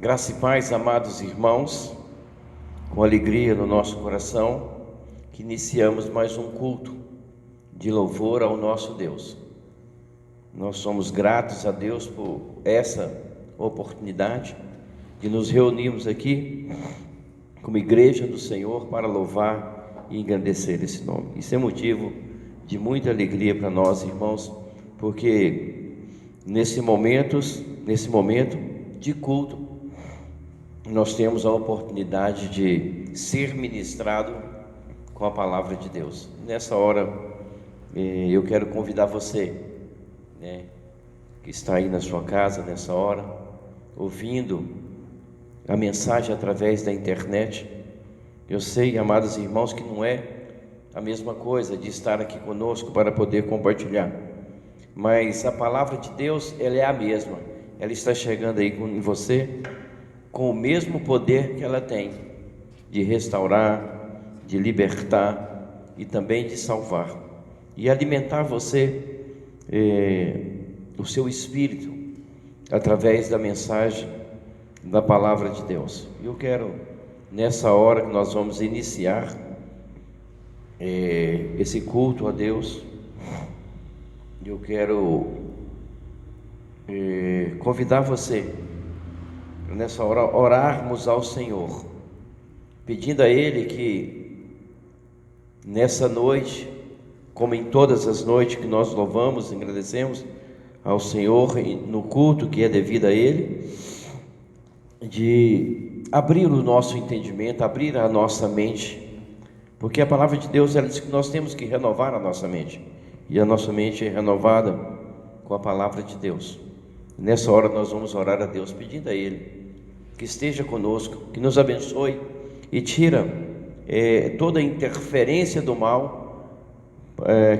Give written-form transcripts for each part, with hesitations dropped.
Graça e paz, amados irmãos, com alegria no nosso coração, que iniciamos mais um culto de louvor ao nosso Deus. Nós somos gratos a Deus por essa oportunidade de nos reunirmos aqui como igreja do Senhor para louvar e engrandecer esse nome. Isso é motivo de muita alegria para nós, irmãos, porque nesse momento de culto, nós temos a oportunidade de ser ministrado com a palavra de Deus. Nessa hora, eu quero convidar você, que está aí na sua casa nessa hora, ouvindo a mensagem através da internet. Eu sei, amados irmãos, que não é a mesma coisa de estar aqui conosco para poder compartilhar, mas a palavra de Deus, ela é a mesma. Ela está chegando aí em você com o mesmo poder que ela tem de restaurar, de libertar e também de salvar e alimentar você, o seu espírito, através da mensagem da palavra de Deus. Eu quero, nessa hora que nós vamos iniciar esse culto a Deus, eu quero convidar você, nessa hora, orarmos ao Senhor, pedindo a Ele que nessa noite, como em todas as noites que nós louvamos e agradecemos ao Senhor no culto que é devido a Ele, de abrir o nosso entendimento, abrir a nossa mente, porque a palavra de Deus, ela diz que nós temos que renovar a nossa mente, e a nossa mente é renovada com a palavra de Deus. Nessa hora nós vamos orar a Deus, pedindo a Ele que esteja conosco, que nos abençoe e tira toda a interferência do mal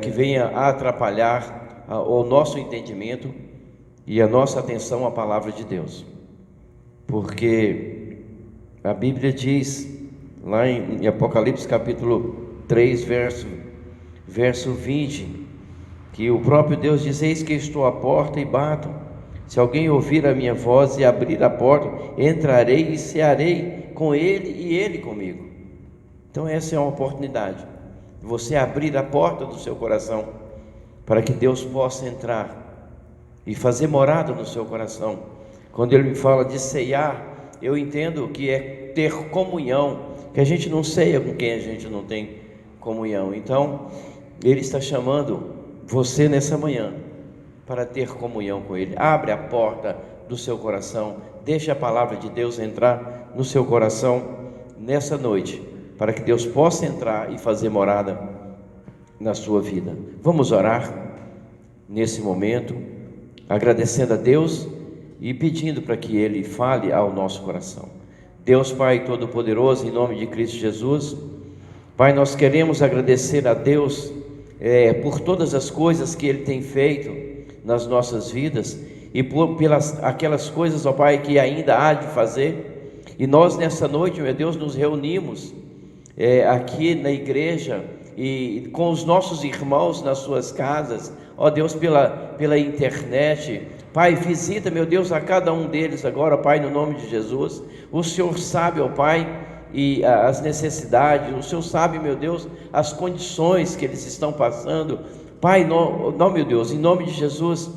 que venha a atrapalhar o nosso entendimento e a nossa atenção à palavra de Deus. Porque a Bíblia diz, lá em Apocalipse capítulo 3, verso 20, que o próprio Deus diz: eis que estou à porta e bato. Se alguém ouvir a minha voz e abrir a porta, entrarei e cearei com ele e ele comigo. Então essa é uma oportunidade, você abrir a porta do seu coração, para que Deus possa entrar e fazer morada no seu coração. Quando Ele me fala de ceiar, eu entendo que é ter comunhão, que a gente não ceia com quem a gente não tem comunhão. Então Ele está chamando você nessa manhã para ter comunhão com Ele. Abre a porta do seu coração, deixa a palavra de Deus entrar no seu coração nessa noite, para que Deus possa entrar e fazer morada na sua vida. Vamos orar nesse momento, agradecendo a Deus e pedindo para que Ele fale ao nosso coração. Deus Pai Todo-Poderoso, em nome de Cristo Jesus, Pai, nós queremos agradecer a Deus por todas as coisas que Ele tem feito nas nossas vidas e pelas aquelas coisas, ó Pai, que ainda há de fazer. E nós nessa noite, meu Deus, nos reunimos aqui na igreja e com os nossos irmãos nas suas casas, ó Deus, pela internet. Pai, visita, meu Deus, a cada um deles agora, Pai, no nome de Jesus. O Senhor sabe, ó Pai, e as necessidades, o Senhor sabe, meu Deus, as condições que eles estão passando. Pai, não, meu Deus, em nome de Jesus,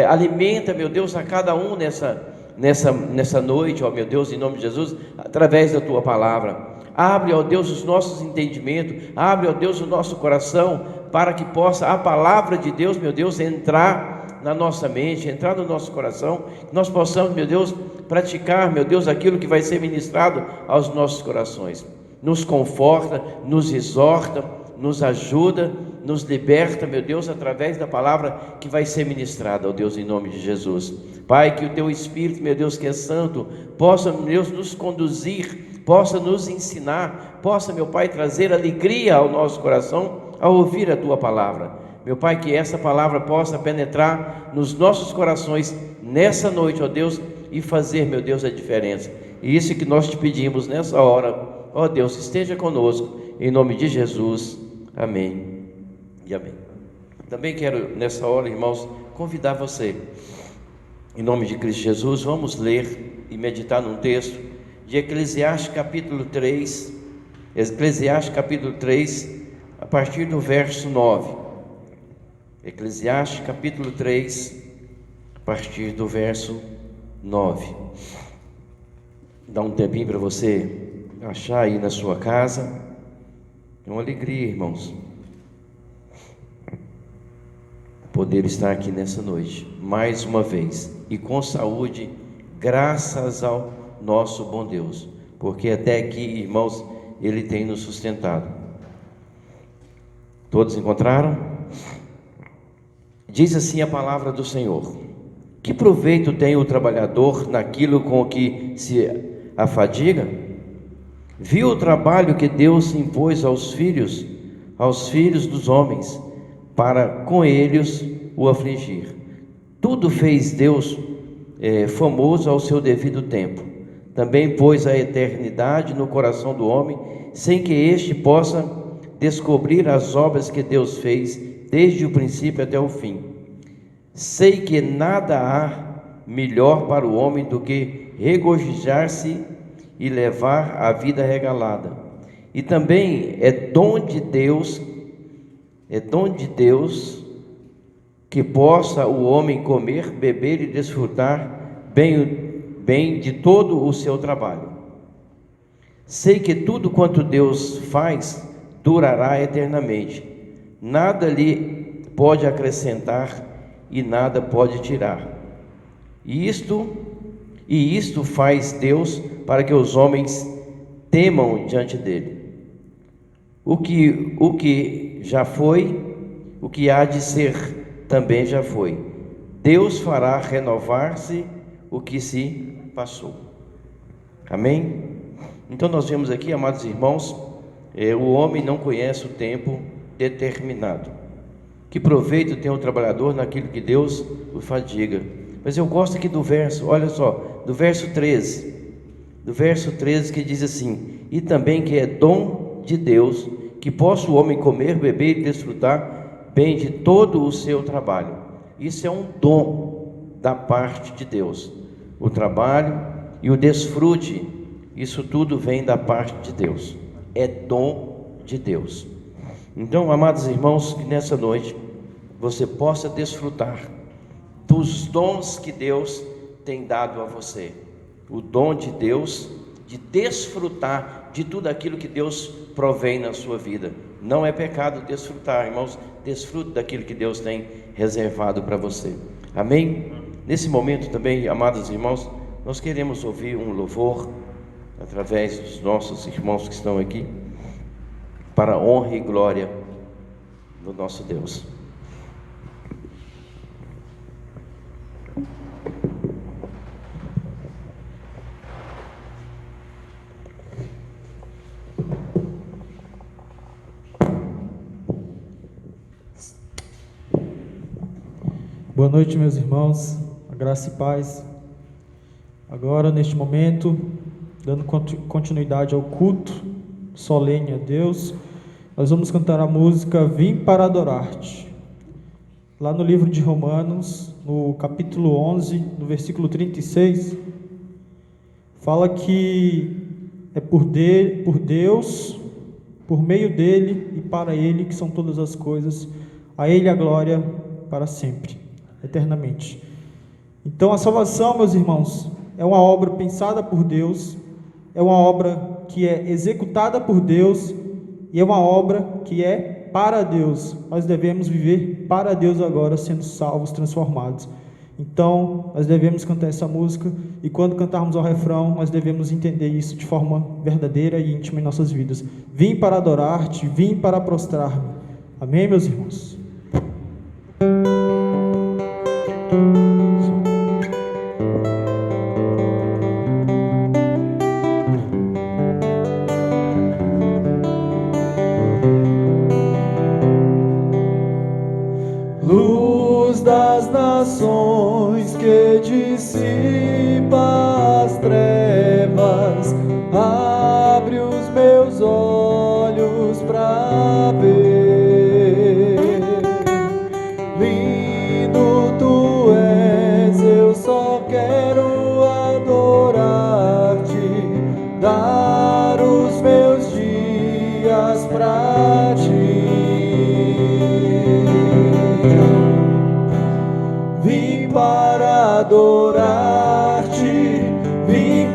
alimenta, meu Deus, a cada um nessa noite, ó meu Deus, em nome de Jesus, através da Tua palavra. Abre, ó Deus, os nossos entendimentos, abre, ó Deus, o nosso coração, para que possa a palavra de Deus, meu Deus, entrar na nossa mente, entrar no nosso coração, que nós possamos, meu Deus, praticar, meu Deus, aquilo que vai ser ministrado aos nossos corações. Nos conforta, nos exorta, nos ajuda, nos liberta, meu Deus, através da palavra que vai ser ministrada, ó Deus, em nome de Jesus. Pai, que o Teu Espírito, meu Deus, que é santo, possa, meu Deus, nos conduzir, possa nos ensinar, possa, meu Pai, trazer alegria ao nosso coração ao ouvir a Tua palavra. Meu Pai, que essa palavra possa penetrar nos nossos corações nessa noite, ó Deus, e fazer, meu Deus, a diferença. E isso que nós Te pedimos nessa hora, ó Deus, esteja conosco, em nome de Jesus. Amém e amém. Também quero nessa hora, irmãos, convidar você, em nome de Cristo Jesus, vamos ler e meditar num texto de Eclesiastes capítulo 3, Eclesiastes capítulo 3, a partir do verso 9. Eclesiastes capítulo 3, a partir do verso 9. Dá um tempinho para você achar aí na sua casa. É uma alegria, irmãos, poder estar aqui nessa noite, mais uma vez, e com saúde, graças ao nosso bom Deus, porque até aqui, irmãos, Ele tem nos sustentado. Todos encontraram? Diz assim a palavra do Senhor: que proveito tem o trabalhador naquilo com o que se afadiga? Viu o trabalho que Deus impôs aos filhos dos homens, para com eles o afligir. Tudo fez Deus famoso ao seu devido tempo. Também pôs a eternidade no coração do homem, sem que este possa descobrir as obras que Deus fez desde o princípio até o fim. Sei que nada há melhor para o homem do que regozijar-se e levar a vida regalada. E também é dom de Deus que possa o homem comer, beber e desfrutar bem de todo o seu trabalho. Sei que tudo quanto Deus faz durará eternamente. Nada lhe pode acrescentar e nada pode tirar. E isto faz Deus para que os homens temam diante dele. O que já foi, o que há de ser também já foi. Deus fará renovar-se o que se passou. Amém? Então nós vemos aqui, amados irmãos, o homem não conhece o tempo determinado. Que proveito tem o trabalhador naquilo que Deus o fadiga? Mas eu gosto aqui do verso, olha só, do verso 13. Do verso 13 que diz assim: e também que é dom de Deus, que possa o homem comer, beber e desfrutar bem de todo o seu trabalho. Isso é um dom da parte de Deus. O trabalho e o desfrute, isso tudo vem da parte de Deus. É dom de Deus. Então, amados irmãos, que nessa noite você possa desfrutar dos dons que Deus tem dado a você. O dom de Deus de desfrutar de tudo aquilo que Deus provém na sua vida. Não é pecado desfrutar, irmãos. Desfrute daquilo que Deus tem reservado para você. Amém? Nesse momento também, amados irmãos, nós queremos ouvir um louvor através dos nossos irmãos que estão aqui, para a honra e glória do nosso Deus. Boa noite, meus irmãos, a graça e paz. Agora, neste momento, dando continuidade ao culto solene a Deus, nós vamos cantar a música Vim para Adorar-te. Lá no livro de Romanos, no capítulo 11, no versículo 36, fala que é por Deus, por meio dele e para ele que são todas as coisas, a ele a glória para sempre, eternamente. Então a salvação, meus irmãos, é uma obra pensada por Deus, é uma obra que é executada por Deus e é uma obra que é para Deus. Nós devemos viver para Deus agora, sendo salvos, transformados. Então nós devemos cantar essa música, e quando cantarmos ao refrão, nós devemos entender isso de forma verdadeira e íntima em nossas vidas. Vim para adorar-te, vim para prostrar-me. Amém, meus irmãos? Luz das nações que dissipa as trevas, abre os meus olhos para ver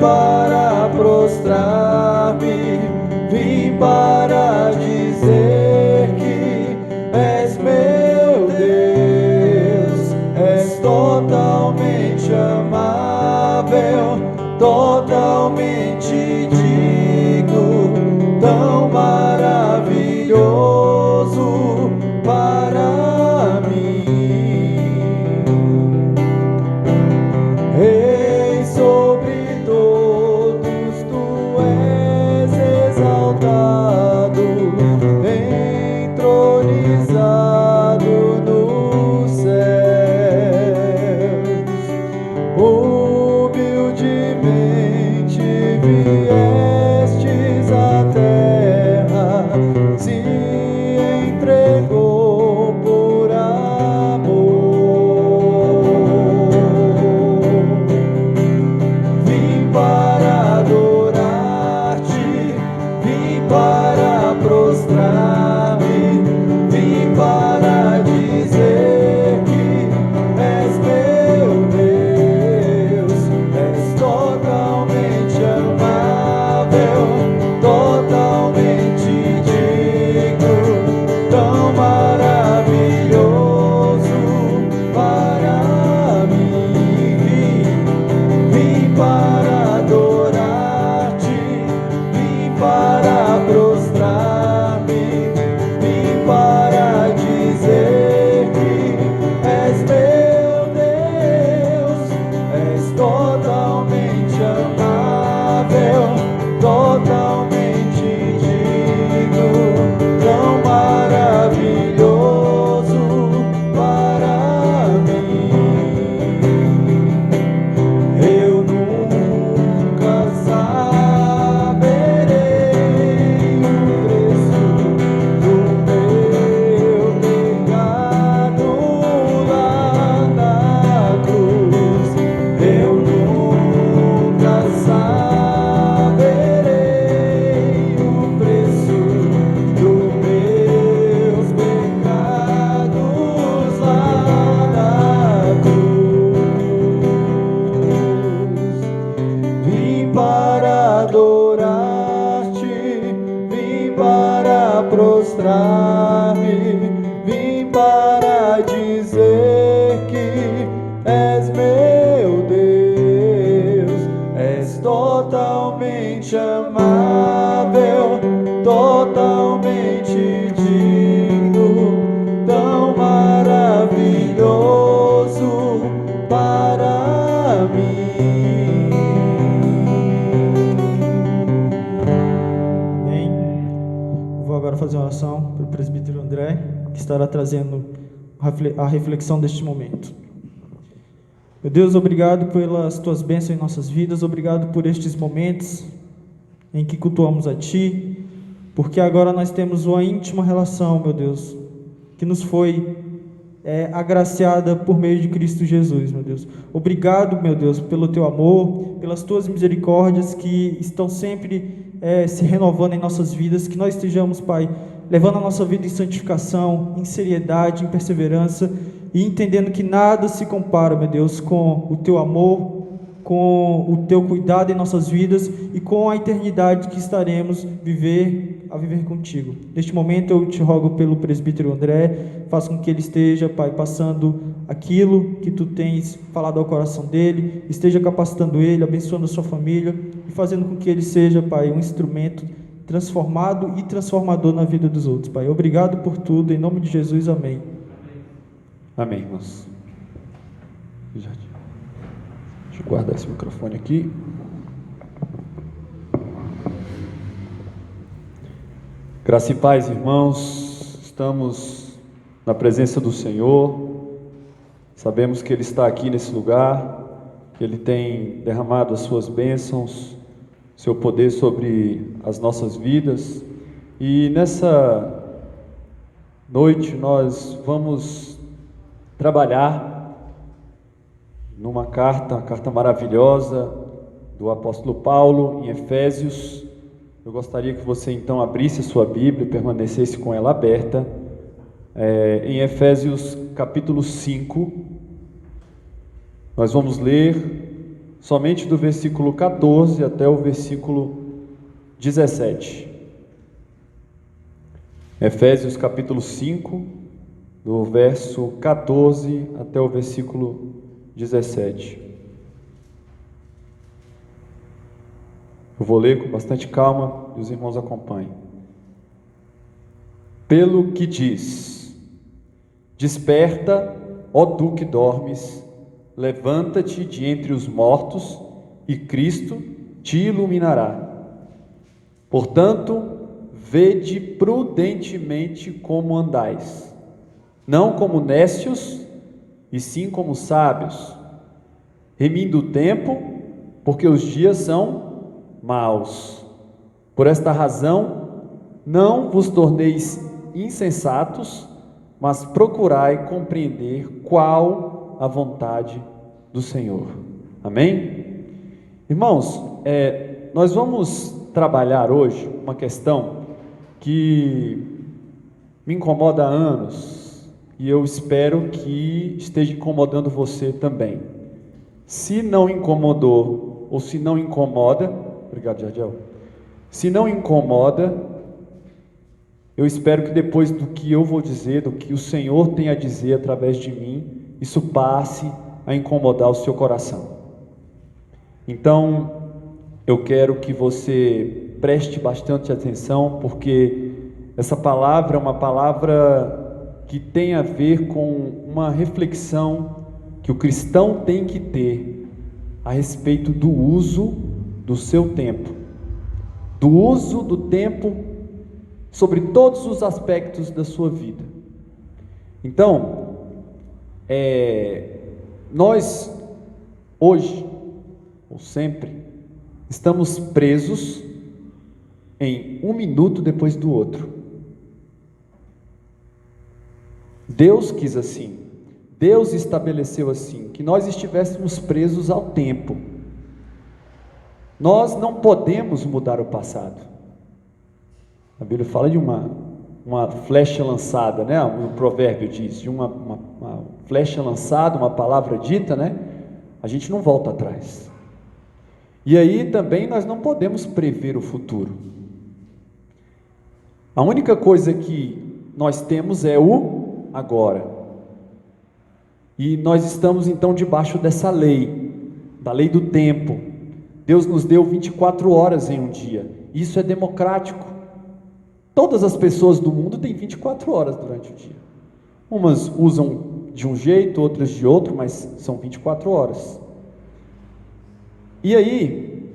para prostrar-me, vim para dizer que és meu Deus, és totalmente amável, totalmente digno, tão maravilhoso para mim. Rei sobre todos, tu és exaltado, entronizado nos céus. Humildemente viestes à terra, se entregou por amor. Vim para adorar-te, vim para prostrar-me, vim para dizer que és meu Deus, és totalmente amável, totalmente digno, tão maravilhoso para mim. Vim para adorar-te, vim para prostrar-me, vim para dizer que és meu Deus, és totalmente amável, totalmente digno, tão maravilhoso para mim. Eu nunca saberei o preço do meu pecado lá na cruz. Eu nunca saberei o preço dos meus pecados lá na cruz. Vim para adorar-te, vim para prostrar-me, vim para dizer que és meu Deus, és totalmente amável, totalmente digno, tão maravilhoso para mim. Amém. Vou agora fazer uma oração para o presbítero André, que estará trazendo a reflexão deste momento. Meu Deus, obrigado pelas tuas bênçãos em nossas vidas, obrigado por estes momentos em que cultuamos a Ti, porque agora nós temos uma íntima relação, meu Deus, que nos foi agraciada por meio de Cristo Jesus, meu Deus. Obrigado, meu Deus, pelo Teu amor, pelas Tuas misericórdias que estão sempre se renovando em nossas vidas, que nós estejamos, Pai, levando a nossa vida em santificação, em seriedade, em perseverança, e entendendo que nada se compara, meu Deus, com o Teu amor, com o Teu cuidado em nossas vidas e com a eternidade que estaremos a viver contigo. Neste momento eu te rogo pelo presbítero André, faça com que ele esteja, Pai, passando aquilo que Tu tens falado ao coração dele, esteja capacitando ele, abençoando a sua família e fazendo com que ele seja, Pai, um instrumento transformado e transformador na vida dos outros, Pai. Obrigado por tudo, em nome de Jesus, amém. Amém, irmãos. Deixa eu guardar esse microfone aqui. Graça e paz, irmãos. Estamos na presença do Senhor. Sabemos que Ele está aqui nesse lugar, que Ele tem derramado as suas bênçãos, seu poder sobre as nossas vidas. E nessa noite nós vamos trabalhar numa carta, uma carta maravilhosa do apóstolo Paulo, em Efésios. Eu gostaria que você então abrisse a sua Bíblia e permanecesse com ela aberta, em Efésios capítulo 5, nós vamos ler somente do versículo 14 até o versículo 17. Efésios capítulo 5, do verso 14 até o versículo 17. Eu vou ler com bastante calma e os irmãos acompanhem. Pelo que diz: desperta, ó tu que dormes, levanta-te de entre os mortos, e Cristo te iluminará. Portanto, vede prudentemente como andais, não como nécios, e sim como sábios, remindo o tempo, porque os dias são maus. Por esta razão, não vos torneis insensatos, mas procurai compreender qual a vontade do Senhor. Amém? Irmãos, nós vamos trabalhar hoje uma questão que me incomoda há anos, e eu espero que esteja incomodando você também. Se não incomodou, ou se não incomoda, obrigado, Jardiel. Se não incomoda, eu espero que depois do que eu vou dizer, do que o Senhor tem a dizer através de mim, isso passe a incomodar o seu coração. Então, eu quero que você preste bastante atenção, porque essa palavra é uma palavra que tem a ver com uma reflexão que o cristão tem que ter a respeito do uso do seu tempo, do uso do tempo sobre todos os aspectos da sua vida. Então, nós hoje, ou sempre, estamos presos em um minuto depois do outro. Deus quis assim, Deus estabeleceu assim, que nós estivéssemos presos ao tempo. Nós não podemos mudar o passado. A Bíblia fala de uma flecha lançada, né? O provérbio diz, de uma flecha lançada, uma palavra dita, né? A gente não volta atrás. E aí também nós não podemos prever o futuro. A única coisa que nós temos é o agora. E nós estamos então debaixo dessa lei, da lei do tempo. Deus nos deu 24 horas em um dia. Isso é democrático. Todas as pessoas do mundo têm 24 horas durante o dia. Umas usam de um jeito, outras de outro, mas são 24 horas. E aí,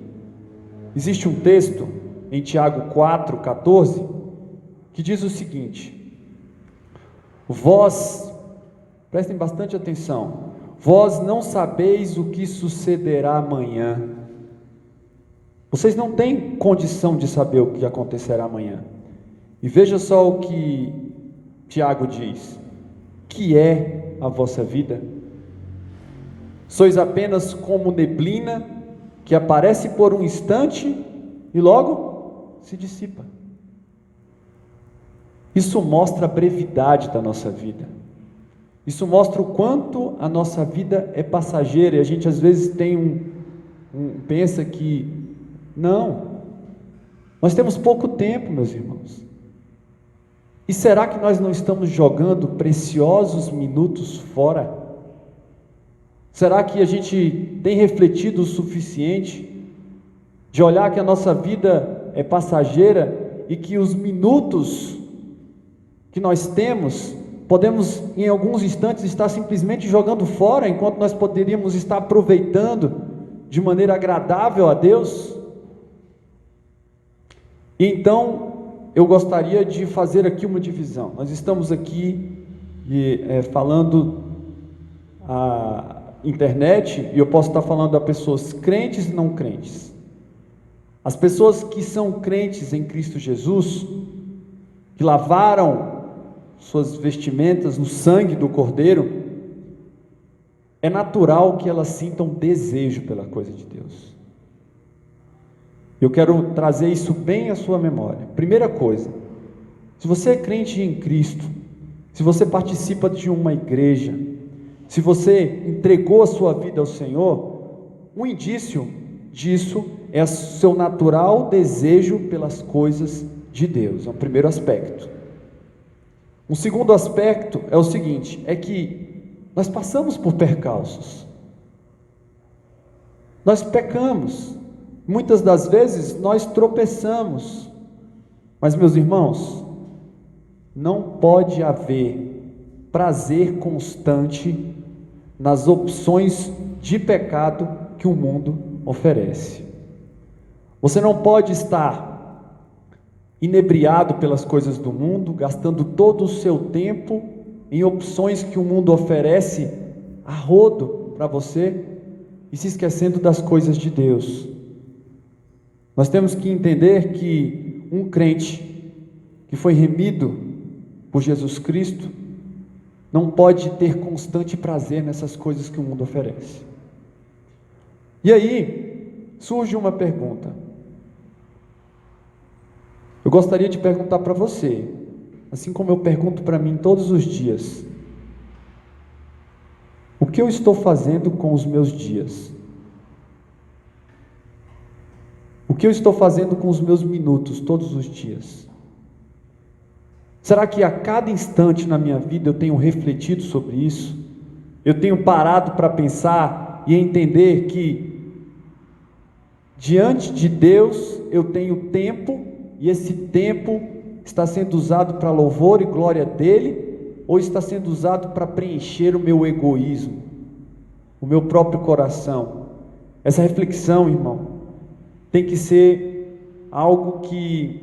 existe um texto em Tiago 4,14, que diz o seguinte: vós, prestem bastante atenção, vós não sabeis o que sucederá amanhã. Vocês não têm condição de saber o que acontecerá amanhã. E veja só o que Tiago diz: que é a vossa vida? Sois apenas como neblina que aparece por um instante e logo se dissipa. Isso mostra a brevidade da nossa vida. Isso mostra o quanto a nossa vida é passageira. E a gente às vezes pensa que não, nós temos pouco tempo, meus irmãos. E será que nós não estamos jogando preciosos minutos fora? Será que a gente tem refletido o suficiente de olhar que a nossa vida é passageira e que os minutos que nós temos, podemos em alguns instantes estar simplesmente jogando fora, enquanto nós poderíamos estar aproveitando de maneira agradável a Deus? E então, eu gostaria de fazer aqui uma divisão. Nós estamos aqui falando a internet, e eu posso estar falando a pessoas crentes e não crentes. As pessoas que são crentes em Cristo Jesus, que lavaram suas vestimentas no sangue do Cordeiro, é natural que elas sintam desejo pela coisa de Deus. Eu quero trazer isso bem à sua memória. Primeira coisa, se você é crente em Cristo, se você participa de uma igreja, se você entregou a sua vida ao Senhor, Um indício disso é o seu natural desejo pelas coisas de Deus. É o primeiro aspecto. Um segundo aspecto é o seguinte, é que nós passamos por percalços. Nós pecamos. Muitas das vezes nós tropeçamos. Mas, meus irmãos, não pode haver prazer constante nas opções de pecado que o mundo oferece. Você não pode estar inebriado pelas coisas do mundo, gastando todo o seu tempo em opções que o mundo oferece a rodo para você e se esquecendo das coisas de Deus. Nós temos que entender que um crente que foi remido por Jesus Cristo não pode ter constante prazer nessas coisas que o mundo oferece. E aí surge uma pergunta. Eu gostaria de perguntar para você, assim como eu pergunto para mim todos os dias: o que eu estou fazendo com os meus dias? O que eu estou fazendo com os meus minutos todos os dias? Será que a cada instante na minha vida eu tenho refletido sobre isso? Eu tenho parado para pensar e entender que diante de Deus eu tenho tempo, e esse tempo está sendo usado para louvor e glória dele, ou está sendo usado para preencher o meu egoísmo, o meu próprio coração? Essa reflexão, irmão, tem que ser algo que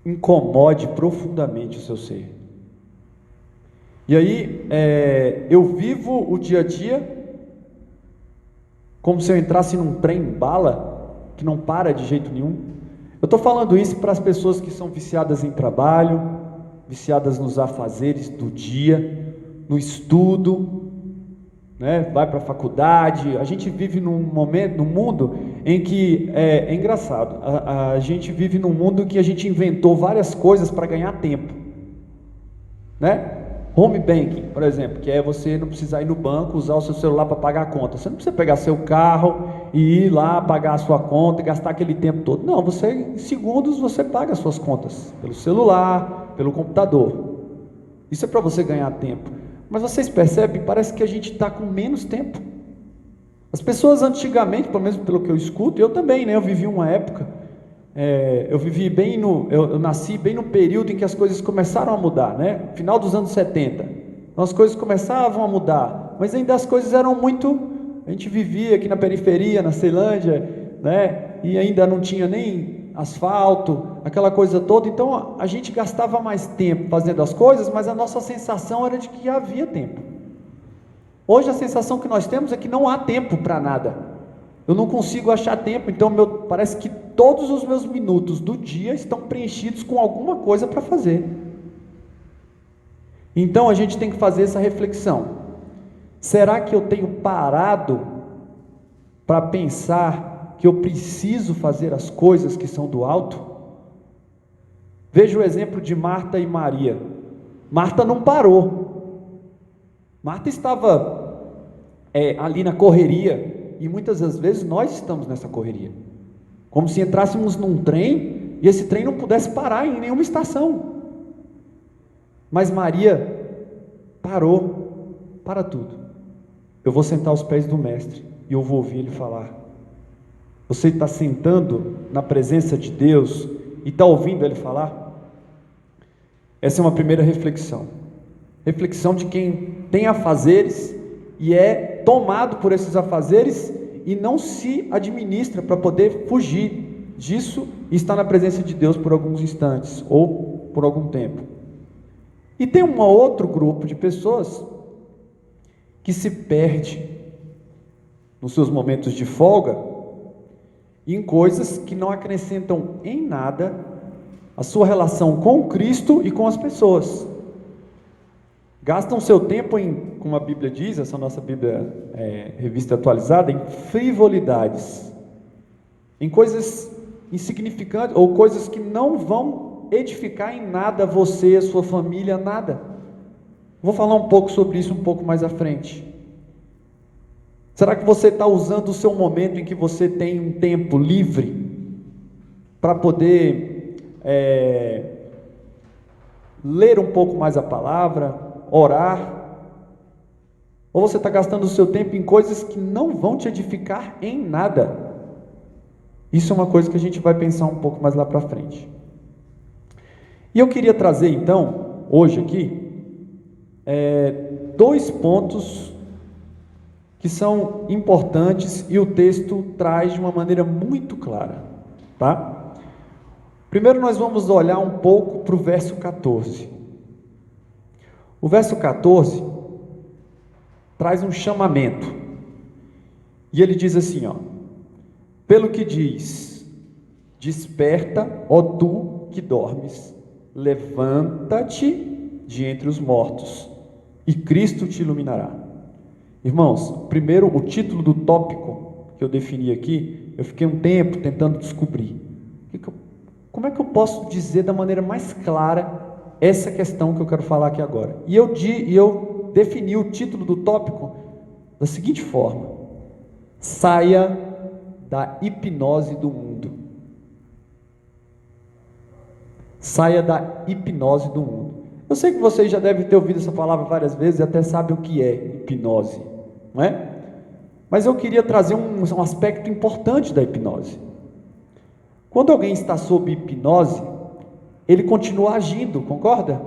incomode profundamente o seu ser. E aí, eu vivo o dia a dia como se eu entrasse num trem bala que não para de jeito nenhum. Eu estou falando isso para as pessoas que são viciadas em trabalho, viciadas nos afazeres do dia, no estudo, né? Vai para a faculdade. A gente vive num mundo em que é engraçado. A gente vive num mundo que a gente inventou várias coisas para ganhar tempo, né? Home banking, por exemplo, que é você não precisar ir no banco, usar o seu celular para pagar a conta. Você não precisa pegar seu carro e ir lá pagar a sua conta e gastar aquele tempo todo. Não, você, em segundos, você paga as suas contas pelo celular, pelo computador. Isso é para você ganhar tempo. Mas vocês percebem, parece que a gente está com menos tempo. As pessoas antigamente, pelo menos pelo que eu escuto, eu também, né? Eu vivi uma época, eu nasci bem no período em que as coisas começaram a mudar, né? Final dos anos 70. Então as coisas começavam a mudar, mas ainda as coisas eram muito... A gente vivia aqui na periferia, na Ceilândia, né? E ainda não tinha nem asfalto, aquela coisa toda. Então a gente gastava mais tempo fazendo as coisas, mas a nossa sensação era de que havia tempo. Hoje a sensação que nós temos é que não há tempo para nada. Eu não consigo achar tempo, então parece que todos os meus minutos do dia estão preenchidos com alguma coisa para fazer. Então a gente tem que fazer essa reflexão. Será que eu tenho parado para pensar que eu preciso fazer as coisas que são do alto? Veja o exemplo de Marta e Maria. Marta não parou. Marta estava ali na correria. E muitas das vezes nós estamos nessa correria, como se entrássemos num trem e esse trem não pudesse parar em nenhuma estação. Mas Maria parou para tudo. Eu vou sentar aos pés do mestre e eu vou ouvir ele falar. Você está sentando na presença de Deus e está ouvindo ele falar? Essa é uma primeira reflexão. Reflexão de quem tem afazeres e é tomado por esses afazeres e não se administra para poder fugir disso e estar na presença de Deus por alguns instantes ou por algum tempo. E tem um outro grupo de pessoas que se perde nos seus momentos de folga em coisas que não acrescentam em nada a sua relação com Cristo e com as pessoas. Gastam seu tempo em, como a Bíblia diz, essa nossa Bíblia revista atualizada, em frivolidades, em coisas insignificantes, ou coisas que não vão edificar em nada você, a sua família, nada. Vou falar um pouco sobre isso um pouco mais à frente. Será que você está usando o seu momento em que você tem um tempo livre para poder ler um pouco mais a palavra, orar? Ou você está gastando o seu tempo em coisas que não vão te edificar em nada? Isso é uma coisa que a gente vai pensar um pouco mais lá para frente. E eu queria trazer então, hoje aqui, 2 pontos que são importantes e o texto traz de uma maneira muito clara, tá? Primeiro nós vamos olhar um pouco para o verso 14. O verso 14 traz um chamamento, e ele diz assim, ó: pelo que diz, desperta, ó tu que dormes, levanta-te de entre os mortos, e Cristo te iluminará. Irmãos, primeiro o título do tópico que eu defini aqui, eu fiquei um tempo tentando descobrir. Como é que eu posso dizer da maneira mais clara essa questão que eu quero falar aqui agora? E eu defini o título do tópico da seguinte forma: saia da hipnose do mundo. Saia da hipnose do mundo. Eu sei que vocês já devem ter ouvido essa palavra várias vezes e até sabem o que é hipnose, não é? Mas eu queria trazer um aspecto importante da hipnose. Quando alguém está sob hipnose, ele continua agindo, concorda?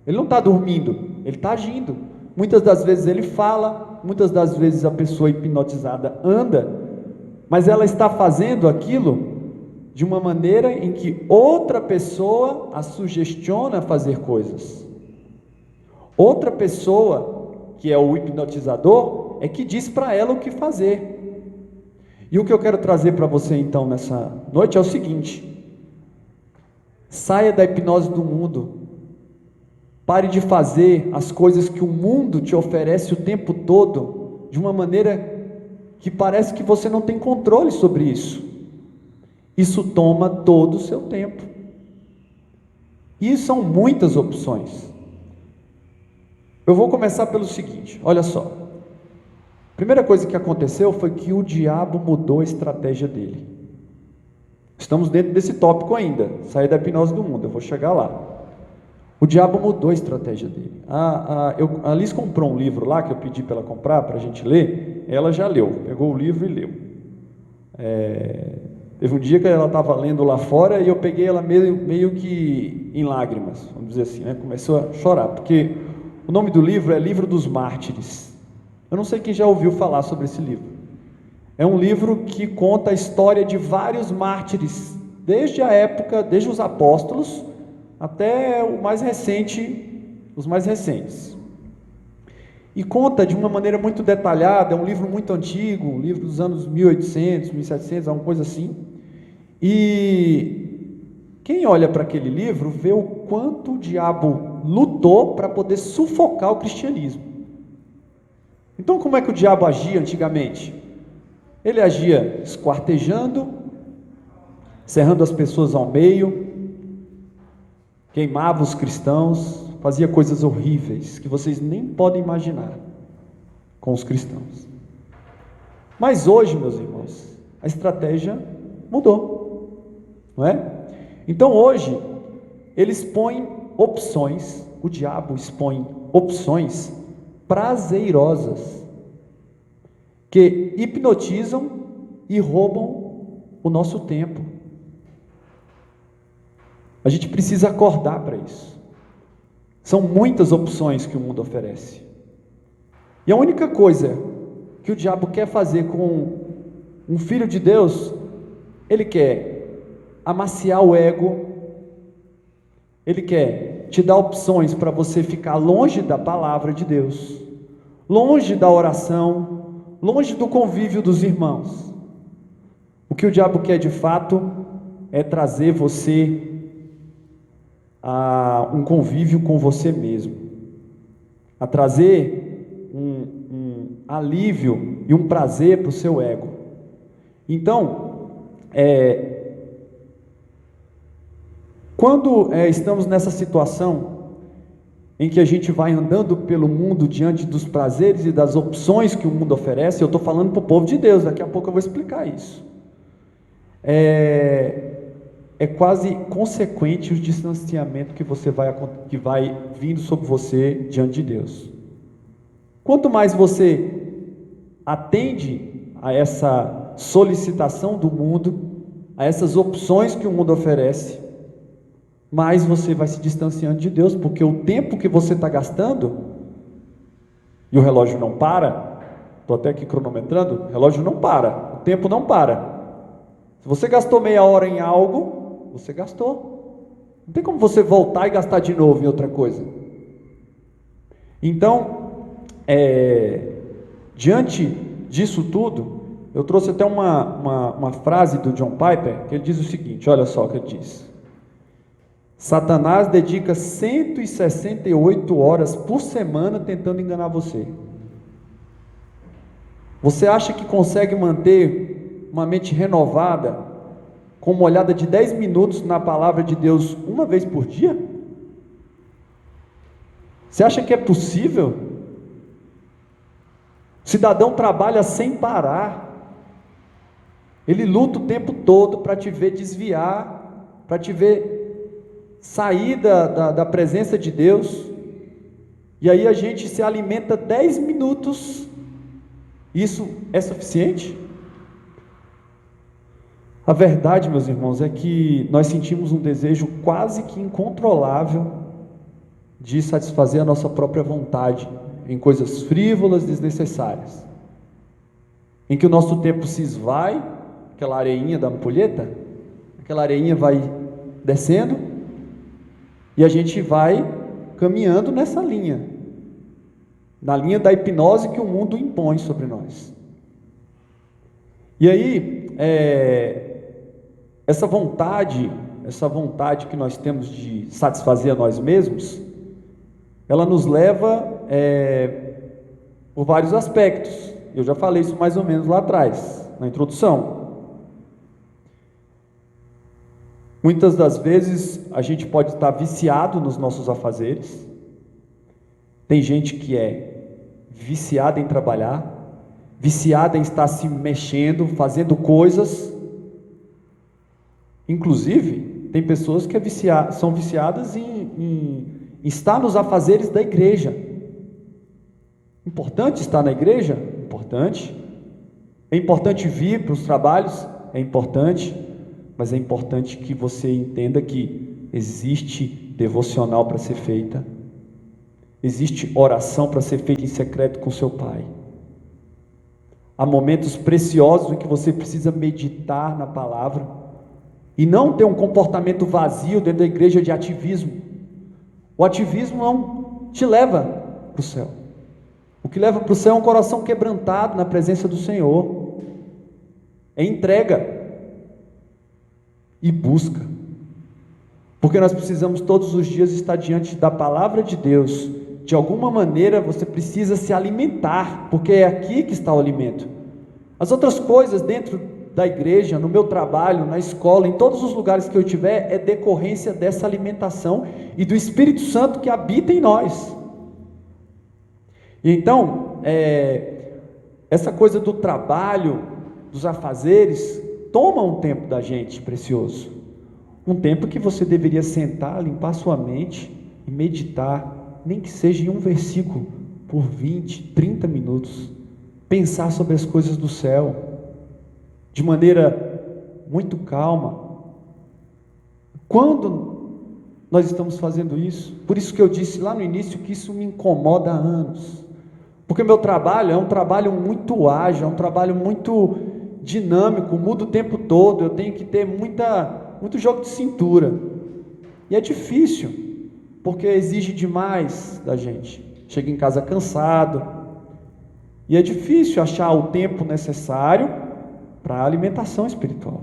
Ele não está dormindo, ele está agindo. Muitas das vezes ele fala, muitas das vezes a pessoa hipnotizada anda, mas ela está fazendo aquilo de uma maneira em que outra pessoa a sugestiona a fazer coisas. Outra pessoa, que é o hipnotizador, é que diz para ela o que fazer. E o que eu quero trazer para você então nessa noite é o seguinte: saia da hipnose do mundo. Pare de fazer as coisas que o mundo te oferece o tempo todo, de uma maneira que parece que você não tem controle sobre isso. Isso toma todo o seu tempo. E são muitas opções. Eu vou começar pelo seguinte, olha só. A primeira coisa que aconteceu foi que o diabo mudou a estratégia dele. Estamos dentro desse tópico ainda, sair da hipnose do mundo, eu vou chegar lá. O diabo mudou a estratégia dele. A Liz comprou um livro lá, que eu pedi para ela comprar, para a gente ler. Ela já leu, pegou o livro e leu. Teve um dia que ela estava lendo lá fora e eu peguei ela meio que em lágrimas, vamos dizer assim, né? Começou a chorar, porque o nome do livro é Livro dos Mártires. Eu não sei quem já ouviu falar sobre esse livro. É um livro que conta a história de vários mártires, desde os apóstolos até os mais recentes. E conta de uma maneira muito detalhada, é um livro muito antigo, um livro dos anos 1800, 1700, alguma coisa assim. E quem olha para aquele livro vê o quanto o diabo lutou para poder sufocar o cristianismo. Então, como é que o diabo agia antigamente? Ele agia esquartejando, cerrando as pessoas ao meio, queimava os cristãos, fazia coisas horríveis que vocês nem podem imaginar com os cristãos. Mas hoje, meus irmãos, a estratégia mudou, não é? Então hoje ele expõe opções, o diabo expõe opções prazerosas que hipnotizam e roubam o nosso tempo. A gente precisa acordar para isso. São muitas opções que o mundo oferece. E a única coisa que o diabo quer fazer com um filho de Deus, ele quer amaciar o ego, ele quer te dar opções para você ficar longe da palavra de Deus, longe da oração, longe do convívio dos irmãos. O que o diabo quer de fato é trazer você a um convívio com você mesmo, a trazer um alívio e um prazer para o seu ego. Então, quando estamos nessa situação em que a gente vai andando pelo mundo diante dos prazeres e das opções que o mundo oferece. Eu estou falando para o povo de Deus, daqui a pouco eu vou explicar isso. É quase consequente o distanciamento que vai vindo sobre você diante de Deus. Quanto mais você atende a essa solicitação do mundo, a essas opções que o mundo oferece, mais você vai se distanciando de Deus, porque o tempo que você está gastando, e o relógio não para, estou até aqui cronometrando, o relógio não para, o tempo não para. Se você gastou meia hora em algo, você gastou. Não tem como você voltar e gastar de novo em outra coisa. Então, diante disso tudo, eu trouxe até uma frase do John Piper, que ele diz o seguinte, olha só o que ele diz: Satanás dedica 168 horas por semana tentando enganar você. Você acha que consegue manter uma mente renovada, com uma olhada de 10 minutos na palavra de Deus uma vez por dia? Você acha que é possível? O cidadão trabalha sem parar. Ele luta o tempo todo para te ver desviar, para te ver sair da presença de Deus. E aí a gente se alimenta 10 minutos. Isso é suficiente? A verdade, meus irmãos, é que nós sentimos um desejo quase que incontrolável de satisfazer a nossa própria vontade em coisas frívolas, desnecessárias, em que o nosso tempo se esvai, aquela areinha da ampulheta, aquela areinha vai descendo, e a gente vai caminhando nessa linha, na linha da hipnose que o mundo impõe sobre nós. E aí, essa vontade que nós temos de satisfazer a nós mesmos, ela nos leva por vários aspectos. Eu já falei isso mais ou menos lá atrás, na introdução. Muitas das vezes a gente pode estar viciado nos nossos afazeres. Tem gente que é viciada em trabalhar, viciada em estar se mexendo, fazendo coisas. Inclusive, tem pessoas que são viciadas em estar nos afazeres da igreja. Importante estar na igreja? Importante. É importante vir para os trabalhos? É importante. Mas é importante que você entenda que existe devocional para ser feita, existe oração para ser feita em secreto com seu Pai. Há momentos preciosos em que você precisa meditar na palavra e não ter um comportamento vazio dentro da igreja de ativismo. O ativismo não te leva para o céu. O que leva para o céu é um coração quebrantado na presença do Senhor, é entrega e busca, porque nós precisamos todos os dias estar diante da palavra de Deus. De alguma maneira você precisa se alimentar, porque é aqui que está o alimento. As outras coisas dentro da igreja, no meu trabalho, na escola, em todos os lugares que eu estiver, é decorrência dessa alimentação e do Espírito Santo que habita em nós. E então, essa coisa do trabalho, dos afazeres, toma um tempo da gente precioso, um tempo que você deveria sentar, limpar sua mente e meditar, nem que seja em um versículo, por 20, 30 minutos, pensar sobre as coisas do céu, de maneira muito calma. Quando nós estamos fazendo isso? Por isso que eu disse lá no início que isso me incomoda há anos, porque meu trabalho é um trabalho muito ágil, é um trabalho muito dinâmico, muda o tempo todo, eu tenho que ter muito jogo de cintura, e é difícil, porque exige demais da gente. Chega em casa cansado, e é difícil achar o tempo necessário para a alimentação espiritual.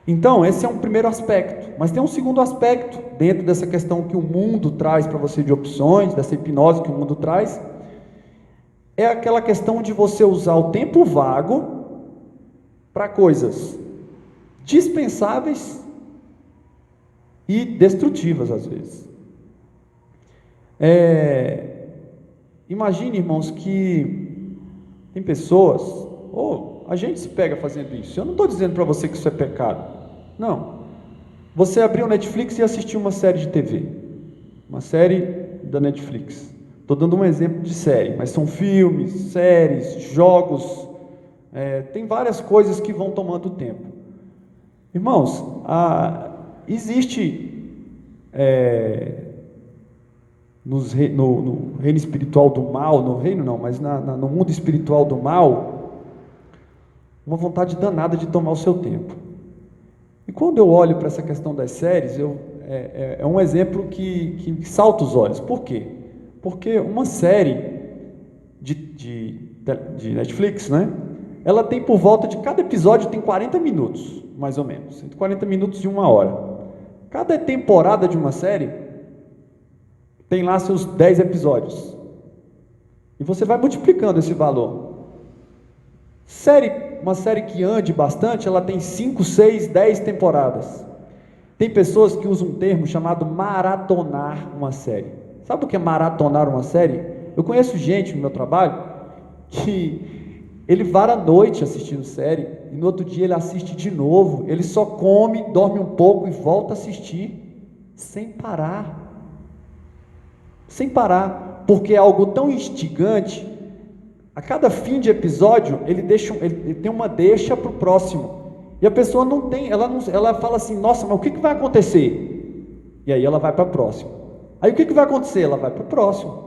Então, esse é um primeiro aspecto, mas tem um segundo aspecto, dentro dessa questão que o mundo traz para você de opções, dessa hipnose que o mundo traz, é aquela questão de você usar o tempo vago para coisas dispensáveis e destrutivas às vezes. Imagine, irmãos, que tem pessoas, ou a gente se pega fazendo isso. Eu não estou dizendo para você que isso é pecado. Não. Você abriu o Netflix e assistiu uma série de TV. Uma série da Netflix. Estou dando um exemplo de série, mas são filmes, séries, jogos, tem várias coisas que vão tomando tempo. Irmãos, existe no reino espiritual do mal, no reino não, mas no mundo espiritual do mal, uma vontade danada de tomar o seu tempo. E quando eu olho para essa questão das séries, é um exemplo que salta os olhos. Por quê? Porque uma série de Netflix, né? Ela tem por volta de cada episódio tem 40 minutos, mais ou menos, entre 40 minutos e 1 hora. Cada temporada de uma série tem lá seus 10 episódios. E você vai multiplicando esse valor. Uma série que ande bastante, ela tem 5, 6, 10 temporadas. Tem pessoas que usam um termo chamado maratonar uma série. Sabe o que é maratonar uma série? Eu conheço gente no meu trabalho que ele vara a noite assistindo série e no outro dia ele assiste de novo. Ele só come, dorme um pouco e volta a assistir sem parar. Sem parar, porque é algo tão instigante. A cada fim de episódio ele tem uma deixa para o próximo. E a pessoa não tem, ela fala assim: nossa, mas o que vai acontecer? E aí ela vai para o próximo. Aí o que vai acontecer? Ela vai para o próximo.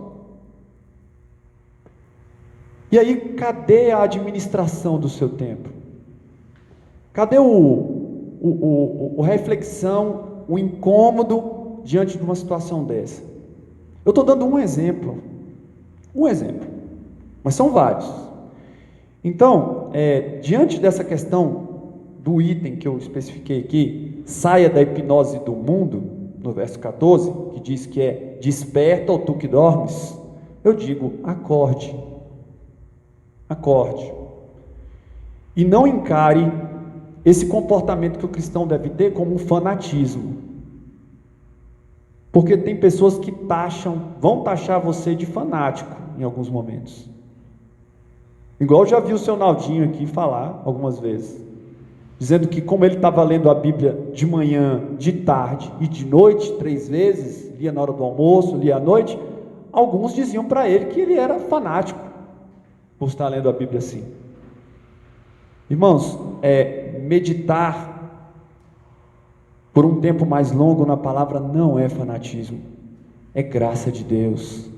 E aí, cadê a administração do seu tempo? Cadê a reflexão, o incômodo diante de uma situação dessa? Eu estou dando um exemplo, mas são vários. Então, diante dessa questão do item que eu especifiquei aqui, saia da hipnose do mundo, no verso 14, que diz que é desperta, ó tu que dormes, eu digo, acorde, e não encare esse comportamento que o cristão deve ter como um fanatismo, porque tem pessoas que vão taxar você de fanático em alguns momentos, igual eu já vi o seu Naldinho aqui falar algumas vezes, dizendo que como ele estava lendo a Bíblia de manhã, de tarde e de noite 3 vezes, lia na hora do almoço, lia à noite, alguns diziam para ele que ele era fanático por estar lendo a Bíblia assim. Irmãos, meditar por um tempo mais longo na palavra não é fanatismo, é graça de Deus.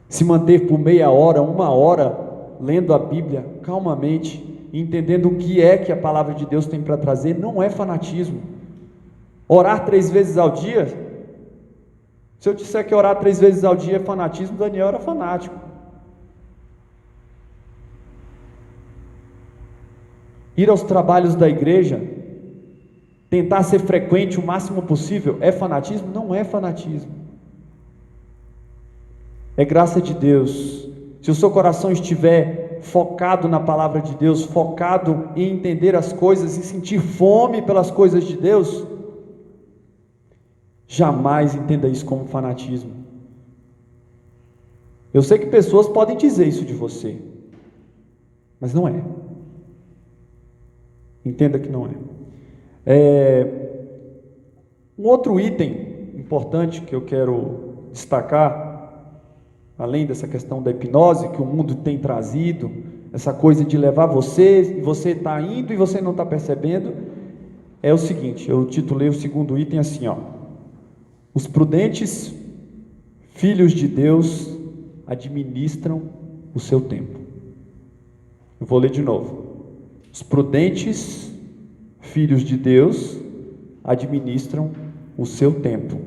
Se manter por meia hora, 1 hora, lendo a Bíblia calmamente, entendendo o que é que a palavra de Deus tem para trazer, não é fanatismo. Orar 3 vezes ao dia, se eu disser que orar 3 vezes ao dia é fanatismo, Daniel era fanático. Ir aos trabalhos da igreja, tentar ser frequente o máximo possível, é fanatismo? Não é fanatismo. É graça de Deus. Se o seu coração estiver focado na palavra de Deus, focado em entender as coisas e sentir fome pelas coisas de Deus, jamais entenda isso como fanatismo. Eu sei que pessoas podem dizer isso de você, mas não é. Entenda que não é. Um outro item importante que eu quero destacar, além dessa questão da hipnose que o mundo tem trazido, essa coisa de levar você, e você está indo e você não está percebendo, é o seguinte, eu titulei o segundo item assim, os prudentes filhos de Deus administram o seu tempo. Eu vou ler de novo. Os prudentes filhos de Deus administram o seu tempo.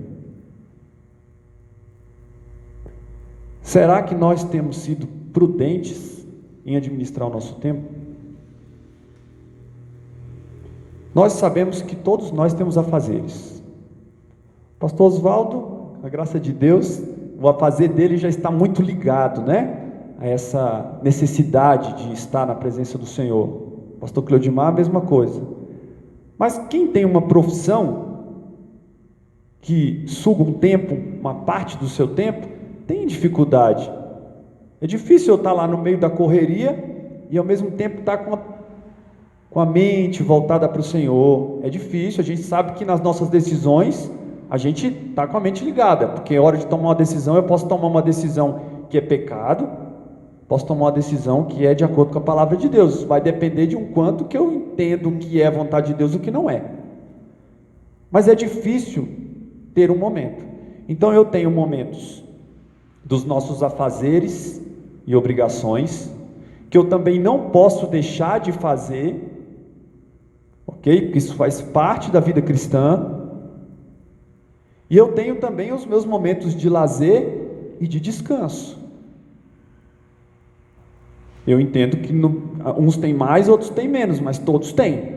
Será que nós temos sido prudentes em administrar o nosso tempo? Nós sabemos que todos nós temos afazeres. Pastor Oswaldo, a graça de Deus, o afazer dele já está muito ligado, a essa necessidade de estar na presença do Senhor. Pastor Cleudimar, a mesma coisa. Mas quem tem uma profissão que suga um tempo, uma parte do seu tempo, tem dificuldade. É difícil eu estar lá no meio da correria e ao mesmo tempo estar com a mente voltada para o Senhor. É difícil, a gente sabe que nas nossas decisões a gente está com a mente ligada, porque é hora de tomar uma decisão, eu posso tomar uma decisão que é pecado, posso tomar uma decisão que é de acordo com a palavra de Deus. Vai depender de um quanto que eu entendo o que é a vontade de Deus e o que não é. Mas é difícil ter um momento. Então eu tenho momentos dos nossos afazeres e obrigações, que eu também não posso deixar de fazer, ok? Porque isso faz parte da vida cristã. E eu tenho também os meus momentos de lazer e de descanso. Eu entendo que uns têm mais, outros têm menos, mas todos têm.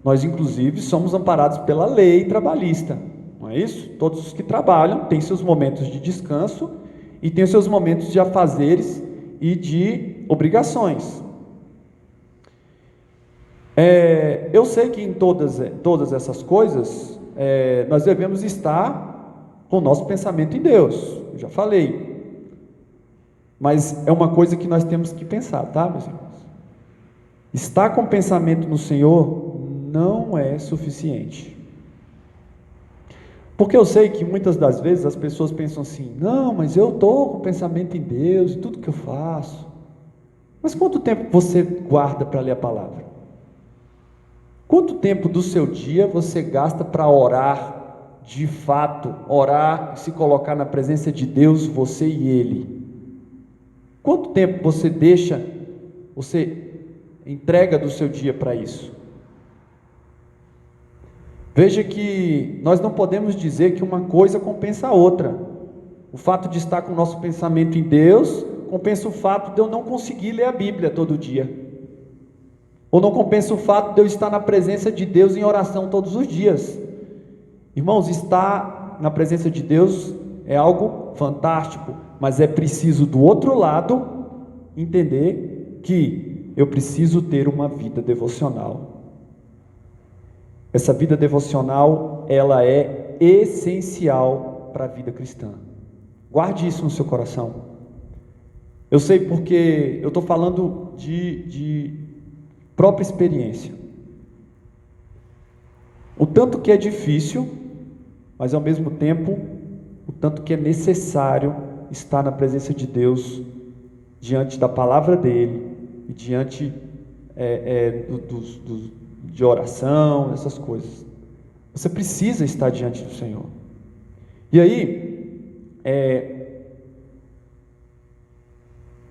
Nós, inclusive, somos amparados pela lei trabalhista, não é isso? Todos os que trabalham têm seus momentos de descanso e têm seus momentos de afazeres e de obrigações. Eu sei que em todas essas coisas, nós devemos estar com o nosso pensamento em Deus, eu já falei. Mas é uma coisa que nós temos que pensar, tá, meus irmãos? Estar com o pensamento no Senhor não é suficiente. Porque eu sei que muitas das vezes as pessoas pensam assim: não, mas eu estou com o pensamento em Deus em tudo que eu faço. Mas quanto tempo você guarda para ler a palavra? Quanto tempo do seu dia você gasta para orar, de fato, orar, se colocar na presença de Deus, você e Ele? Quanto tempo você entrega do seu dia para isso? Veja que nós não podemos dizer que uma coisa compensa a outra. O fato de estar com o nosso pensamento em Deus compensa o fato de eu não conseguir ler a Bíblia todo dia. Ou não compensa o fato de eu estar na presença de Deus em oração todos os dias. Irmãos, estar na presença de Deus é algo fantástico, mas é preciso do outro lado entender que eu preciso ter uma vida devocional. Essa vida devocional, ela é essencial para a vida cristã. Guarde isso no seu coração. Eu sei porque eu estou falando de própria experiência. O tanto que é difícil, mas ao mesmo tempo, o tanto que é necessário estar na presença de Deus, diante da palavra dele, e diante de oração, essas coisas. Você precisa estar diante do Senhor. E aí,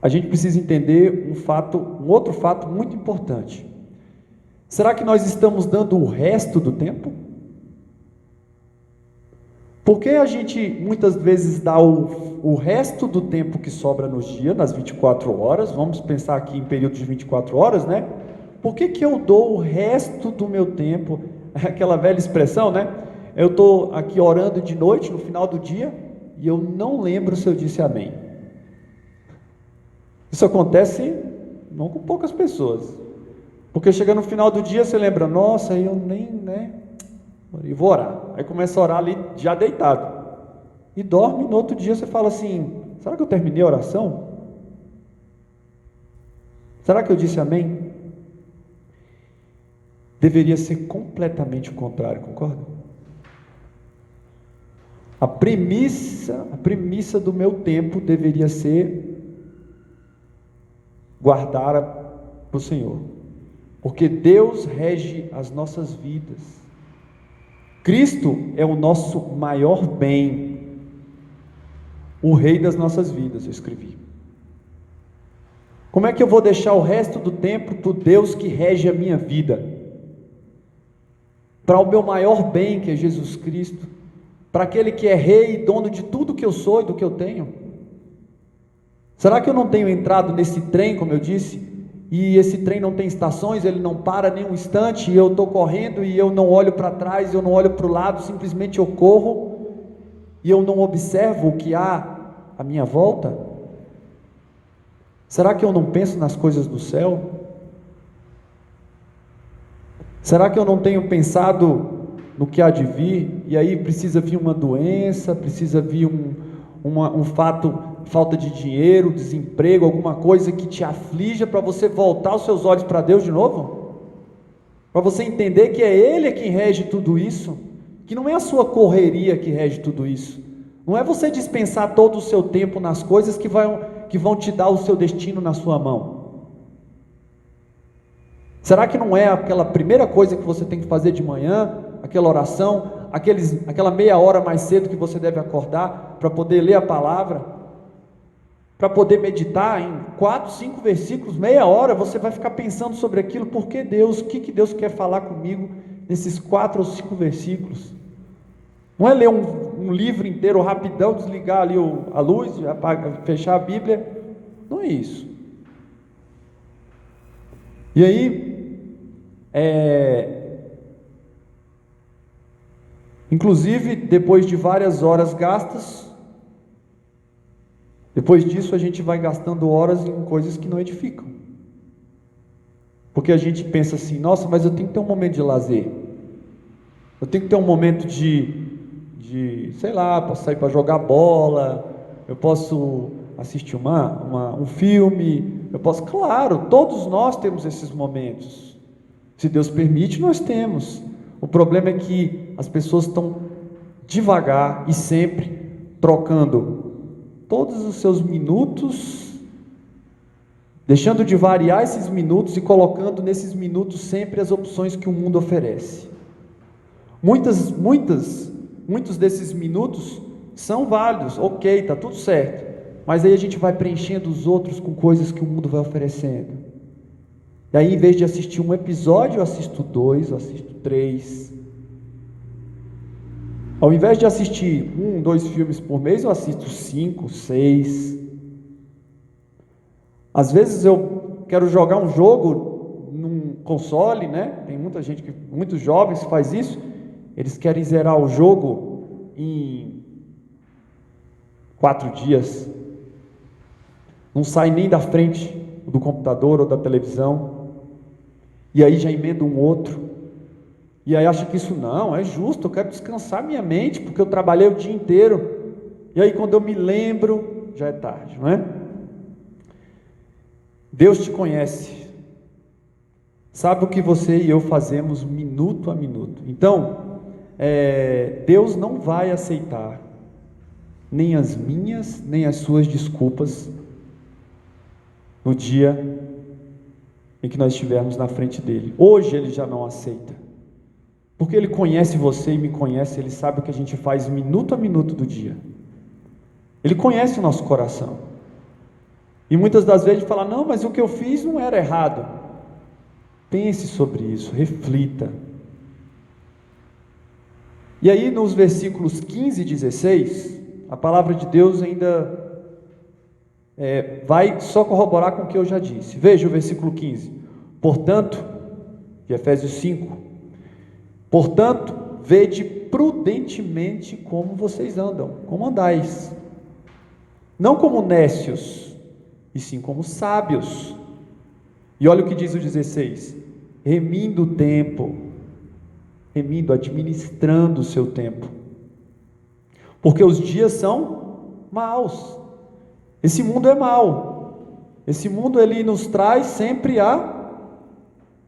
a gente precisa entender um outro fato muito importante. Será que nós estamos dando o resto do tempo? Por que a gente muitas vezes dá o resto do tempo que sobra nos dias, nas 24 horas, vamos pensar aqui em período de 24 horas, né? Por que eu dou o resto do meu tempo, aquela velha expressão, né? Eu estou aqui orando de noite, no final do dia, e eu não lembro se eu disse amém. Isso acontece não com poucas pessoas, porque chega no final do dia, você lembra, nossa, eu nem, eu vou orar, aí começa a orar ali, já deitado, e dorme, no outro dia você fala assim, será que eu terminei a oração? Será que eu disse amém? Deveria ser completamente o contrário, concorda? A premissa do meu tempo deveria ser guardar para o Senhor, porque Deus rege as nossas vidas. Cristo é o nosso maior bem, o Rei das nossas vidas, eu escrevi. Como é que eu vou deixar o resto do tempo para o Deus que rege a minha vida? Para o meu maior bem, que é Jesus Cristo, para aquele que é Rei e dono de tudo que eu sou e do que eu tenho? Será que eu não tenho entrado nesse trem, como eu disse, e esse trem não tem estações, ele não para nem um instante, e eu estou correndo e eu não olho para trás, eu não olho para o lado, simplesmente eu corro, e eu não observo o que há à minha volta? Será que eu não penso nas coisas do céu? Será que eu não tenho pensado no que há de vir, e aí precisa vir uma doença, precisa vir um fato, falta de dinheiro, desemprego, alguma coisa que te aflija, para você voltar os seus olhos para Deus de novo? Para você entender que é Ele quem rege tudo isso, que não é a sua correria que rege tudo isso, não é você dispensar todo o seu tempo nas coisas que vão te dar o seu destino na sua mão. Será que não é aquela primeira coisa que você tem que fazer de manhã, aquela oração, aquela meia hora mais cedo que você deve acordar para poder ler a palavra, para poder meditar em 4, 5 versículos, meia hora, você vai ficar pensando sobre aquilo, por que Deus, o que Deus quer falar comigo nesses 4 ou 5 versículos? Não é ler um livro inteiro rapidão, desligar ali a luz, fechar a Bíblia, não é isso. E aí, inclusive, depois de várias horas gastas, depois disso a gente vai gastando horas em coisas que não edificam, porque a gente pensa assim, nossa, mas eu tenho que ter um momento de lazer, eu tenho que ter um momento de sei lá, posso sair para jogar bola, eu posso assistir um filme, claro, todos nós temos esses momentos, se Deus permite, nós temos. O problema é que as pessoas estão devagar e sempre trocando todos os seus minutos, deixando de variar esses minutos e colocando nesses minutos sempre as opções que o mundo oferece. Muitos desses minutos são válidos, ok, está tudo certo, mas aí a gente vai preenchendo os outros com coisas que o mundo vai oferecendo. E aí, em vez de assistir um episódio, eu assisto 2, eu assisto 3. Ao invés de assistir 1, 2 filmes por mês, eu assisto 5, 6. Às vezes eu quero jogar um jogo num console, né? Tem muitos jovens que faz isso. Eles querem zerar o jogo em 4 dias. Não sai nem da frente do computador ou da televisão. E aí já emenda um outro. E aí acha que isso não é justo, eu quero descansar minha mente, porque eu trabalhei o dia inteiro. E aí quando eu me lembro, já é tarde, não é? Deus te conhece, sabe o que você e eu fazemos minuto a minuto. Então, Deus não vai aceitar nem as minhas, nem as suas desculpas no dia em que nós estivermos na frente dele. Hoje Ele já não aceita, porque Ele conhece você e me conhece. Ele sabe o que a gente faz minuto a minuto do dia. Ele conhece o nosso coração, e muitas das vezes fala, não, mas o que eu fiz não era errado. Pense sobre isso, reflita. E aí nos versículos 15 e 16, a palavra de Deus ainda vai só corroborar com o que eu já disse. Veja o versículo 15. Portanto, de Efésios 5, portanto, vede prudentemente como vocês andam, como andais, não como nécios, e sim como sábios. E olha o que diz o 16, remindo o tempo, administrando o seu tempo, porque os dias são maus. Esse mundo é mau. Esse mundo ele nos traz sempre a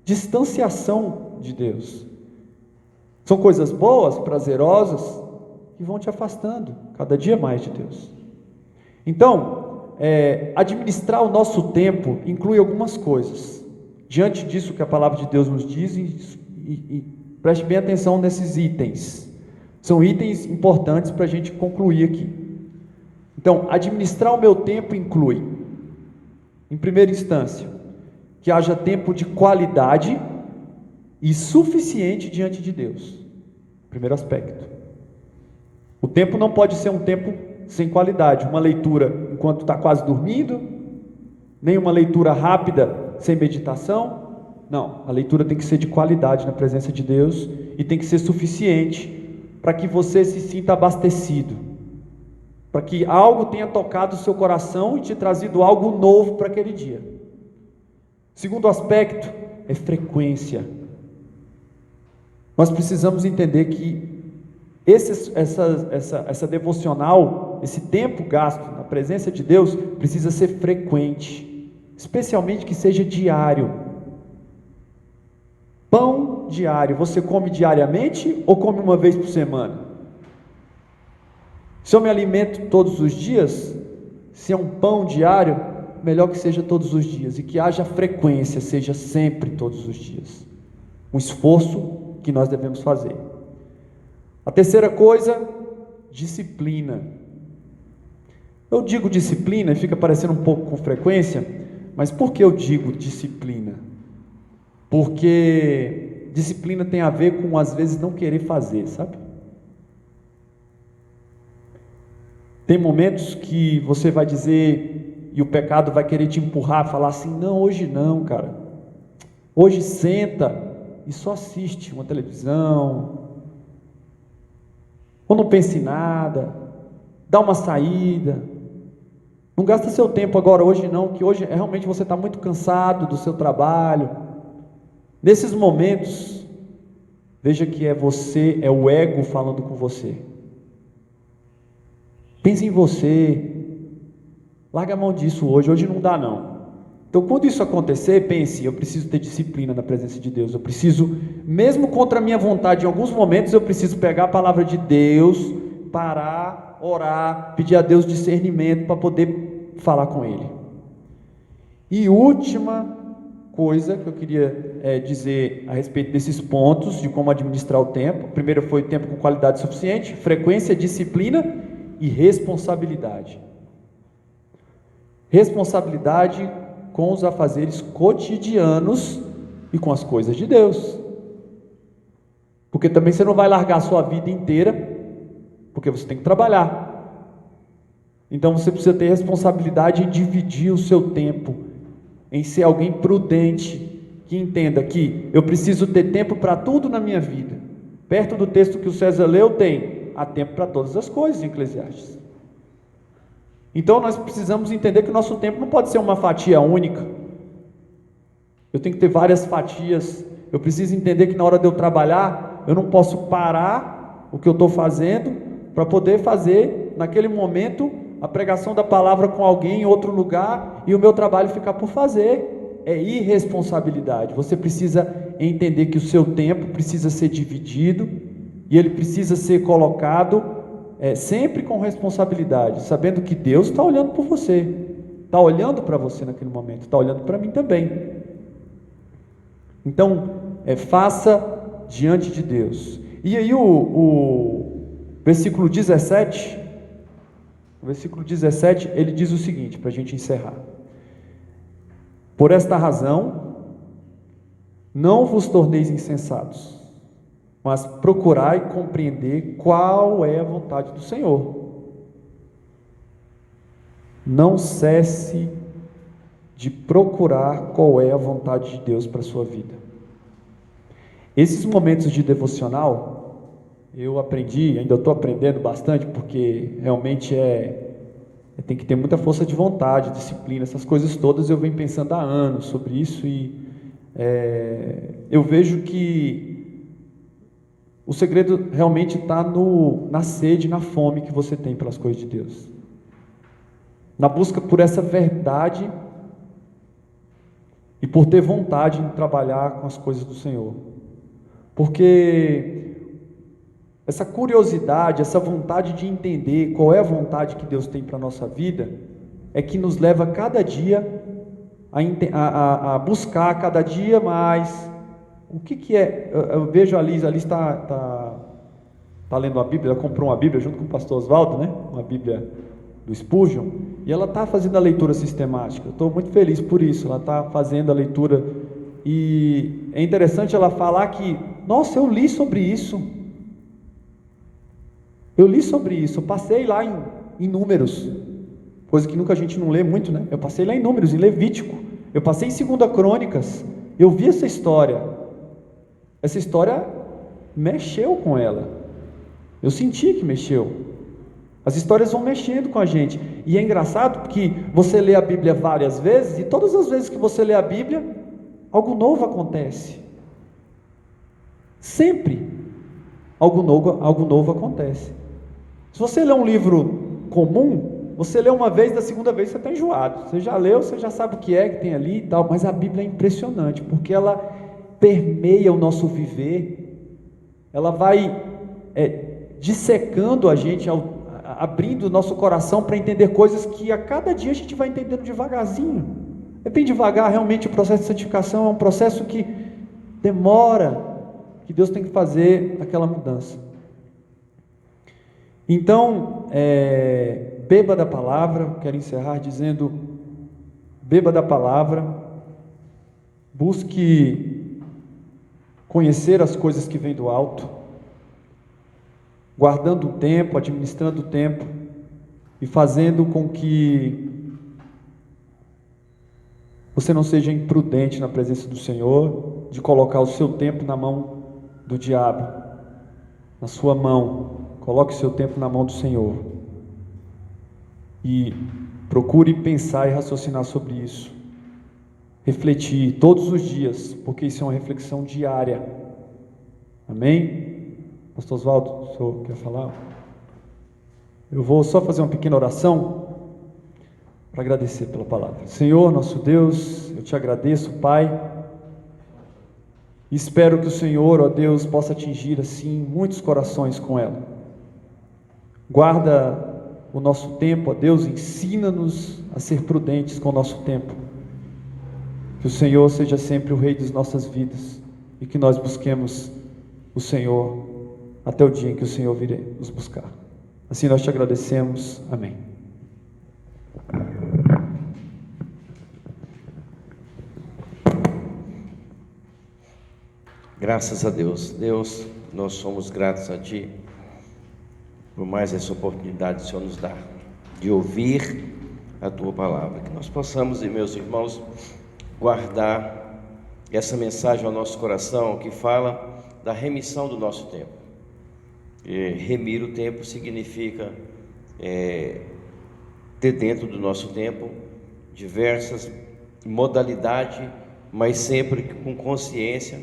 distanciação de Deus. São coisas boas, prazerosas, que vão te afastando cada dia mais de Deus. Então, administrar o nosso tempo inclui algumas coisas. Diante disso que a palavra de Deus nos diz, e preste bem atenção nesses itens. São itens importantes para a gente concluir aqui. Então, administrar o meu tempo inclui, em primeira instância, que haja tempo de qualidade e suficiente diante de Deus. Primeiro aspecto. O tempo não pode ser um tempo sem qualidade, uma leitura enquanto está quase dormindo, nem uma leitura rápida sem meditação. Não, a leitura tem que ser de qualidade na presença de Deus e tem que ser suficiente para que você se sinta abastecido, para que algo tenha tocado o seu coração e te trazido algo novo para aquele dia. Segundo aspecto é frequência. Nós precisamos entender que Essa devocional, esse tempo gasto na presença de Deus, precisa ser frequente, especialmente que seja diário. Pão diário, você come diariamente ou come uma vez por semana? Se eu me alimento todos os dias, se é um pão diário, melhor que seja todos os dias, e que haja frequência, seja sempre todos os dias. Um esforço que nós devemos fazer. A terceira coisa, disciplina. Eu digo disciplina e fica parecendo um pouco com frequência, mas por que eu digo disciplina? Porque disciplina tem a ver com, às vezes, não querer fazer, sabe? Tem momentos que você vai dizer, e o pecado vai querer te empurrar, falar assim, não, hoje não, cara. Hoje senta e só assiste uma televisão, ou não pense em nada, dá uma saída, não gasta seu tempo agora, hoje não, que hoje realmente você está muito cansado do seu trabalho. Nesses momentos, veja que é você, é o ego falando com você. Pense em você, larga a mão disso hoje não dá não. Então quando isso acontecer, pense, eu preciso ter disciplina na presença de Deus, eu preciso, mesmo contra a minha vontade, em alguns momentos eu preciso pegar a palavra de Deus, parar, orar, pedir a Deus discernimento para poder falar com Ele. E última coisa que eu queria dizer a respeito desses pontos, de como administrar o tempo. Primeiro foi tempo com qualidade suficiente, frequência, disciplina e responsabilidade. Responsabilidade com os afazeres cotidianos e com as coisas de Deus. Porque também você não vai largar a sua vida inteira, porque você tem que trabalhar. Então você precisa ter responsabilidade em dividir o seu tempo, em ser alguém prudente, que entenda que eu preciso ter tempo para tudo na minha vida. Perto do texto que o César leu tem: há tempo para todas as coisas em Eclesiastes. Então nós precisamos entender que o nosso tempo não pode ser uma fatia única. Eu tenho que ter várias fatias. Eu preciso entender que na hora de eu trabalhar, eu não posso parar o que eu estou fazendo para poder fazer naquele momento a pregação da palavra com alguém em outro lugar e o meu trabalho ficar por fazer. É irresponsabilidade. Você precisa entender que o seu tempo precisa ser dividido e ele precisa ser colocado sempre com responsabilidade, sabendo que Deus está olhando por você, está olhando para você naquele momento, está olhando para mim também. Então, faça diante de Deus. E aí o versículo 17, ele diz o seguinte, para a gente encerrar: por esta razão, não vos torneis insensatos, mas procurai compreender qual é a vontade do Senhor. Não cesse de procurar qual é a vontade de Deus para a sua vida. Esses momentos de devocional, eu aprendi, ainda estou aprendendo bastante, porque realmente tem que ter muita força de vontade, disciplina, essas coisas todas. Eu venho pensando há anos sobre isso e eu vejo que o segredo realmente está na sede, na fome que você tem pelas coisas de Deus, na busca por essa verdade e por ter vontade em trabalhar com as coisas do Senhor, porque essa curiosidade, essa vontade de entender qual é a vontade que Deus tem para a nossa vida, é que nos leva cada dia a buscar cada dia mais. O que é? Eu vejo a Liz está lendo uma Bíblia, ela comprou uma Bíblia junto com o pastor Oswaldo, né? Uma Bíblia do Spurgeon, e ela está fazendo a leitura sistemática. Eu estou muito feliz por isso. Ela está fazendo a leitura, e é interessante ela falar que, nossa, eu li sobre isso, eu passei lá em Números, coisa que nunca a gente não lê muito, né? Eu passei lá em Números, em Levítico, eu passei em 2 Crônicas, eu vi essa história mexeu com ela, eu senti que mexeu. As histórias vão mexendo com a gente, e é engraçado porque você lê a Bíblia várias vezes, e todas as vezes que você lê a Bíblia, algo novo acontece, sempre algo novo acontece. Se você lê um livro comum, você lê uma vez, da segunda vez você está enjoado. Você já leu, você já sabe o que tem ali e tal, mas a Bíblia é impressionante, porque ela permeia o nosso viver, ela vai dissecando a gente, abrindo o nosso coração para entender coisas que a cada dia a gente vai entendendo devagarzinho. É bem devagar, realmente o processo de santificação é um processo que demora, que Deus tem que fazer aquela mudança. Então, beba da palavra. Quero encerrar dizendo: beba da palavra, busque conhecer as coisas que vêm do alto, guardando o tempo, administrando o tempo e fazendo com que você não seja imprudente na presença do Senhor, de colocar o seu tempo na mão do diabo, na sua mão. Coloque o seu tempo na mão do Senhor e procure pensar e raciocinar sobre isso, refletir todos os dias, porque isso é uma reflexão diária. Amém? Pastor Oswaldo, o senhor quer falar? Eu vou só fazer uma pequena oração para agradecer pela palavra. Senhor, nosso Deus, eu te agradeço, Pai, e espero que o Senhor, ó Deus, possa atingir assim muitos corações com ela. Guarda o nosso tempo, ó Deus, ensina-nos a ser prudentes com o nosso tempo. Que o Senhor seja sempre o Rei das nossas vidas e que nós busquemos o Senhor até o dia em que o Senhor vir nos buscar. Assim nós te agradecemos. Amém. Graças a Deus. Deus, nós somos gratos a Ti por mais essa oportunidade que o Senhor nos dá de ouvir a Tua palavra. Que nós possamos, meus irmãos, guardar essa mensagem ao nosso coração, que fala da remissão do nosso tempo. Remir o tempo significa ter dentro do nosso tempo diversas modalidades, mas sempre com consciência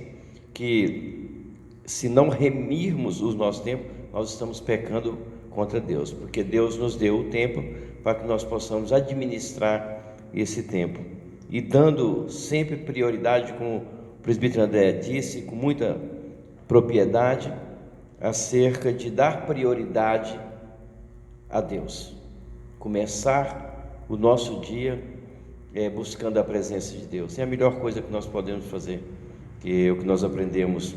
que, se não remirmos o nosso tempo, nós estamos pecando contra Deus, porque Deus nos deu o tempo para que nós possamos administrar esse tempo, e dando sempre prioridade, como o presbítero André disse, com muita propriedade, acerca de dar prioridade a Deus. Começar o nosso dia buscando a presença de Deus. É a melhor coisa que nós podemos fazer, que é o que nós aprendemos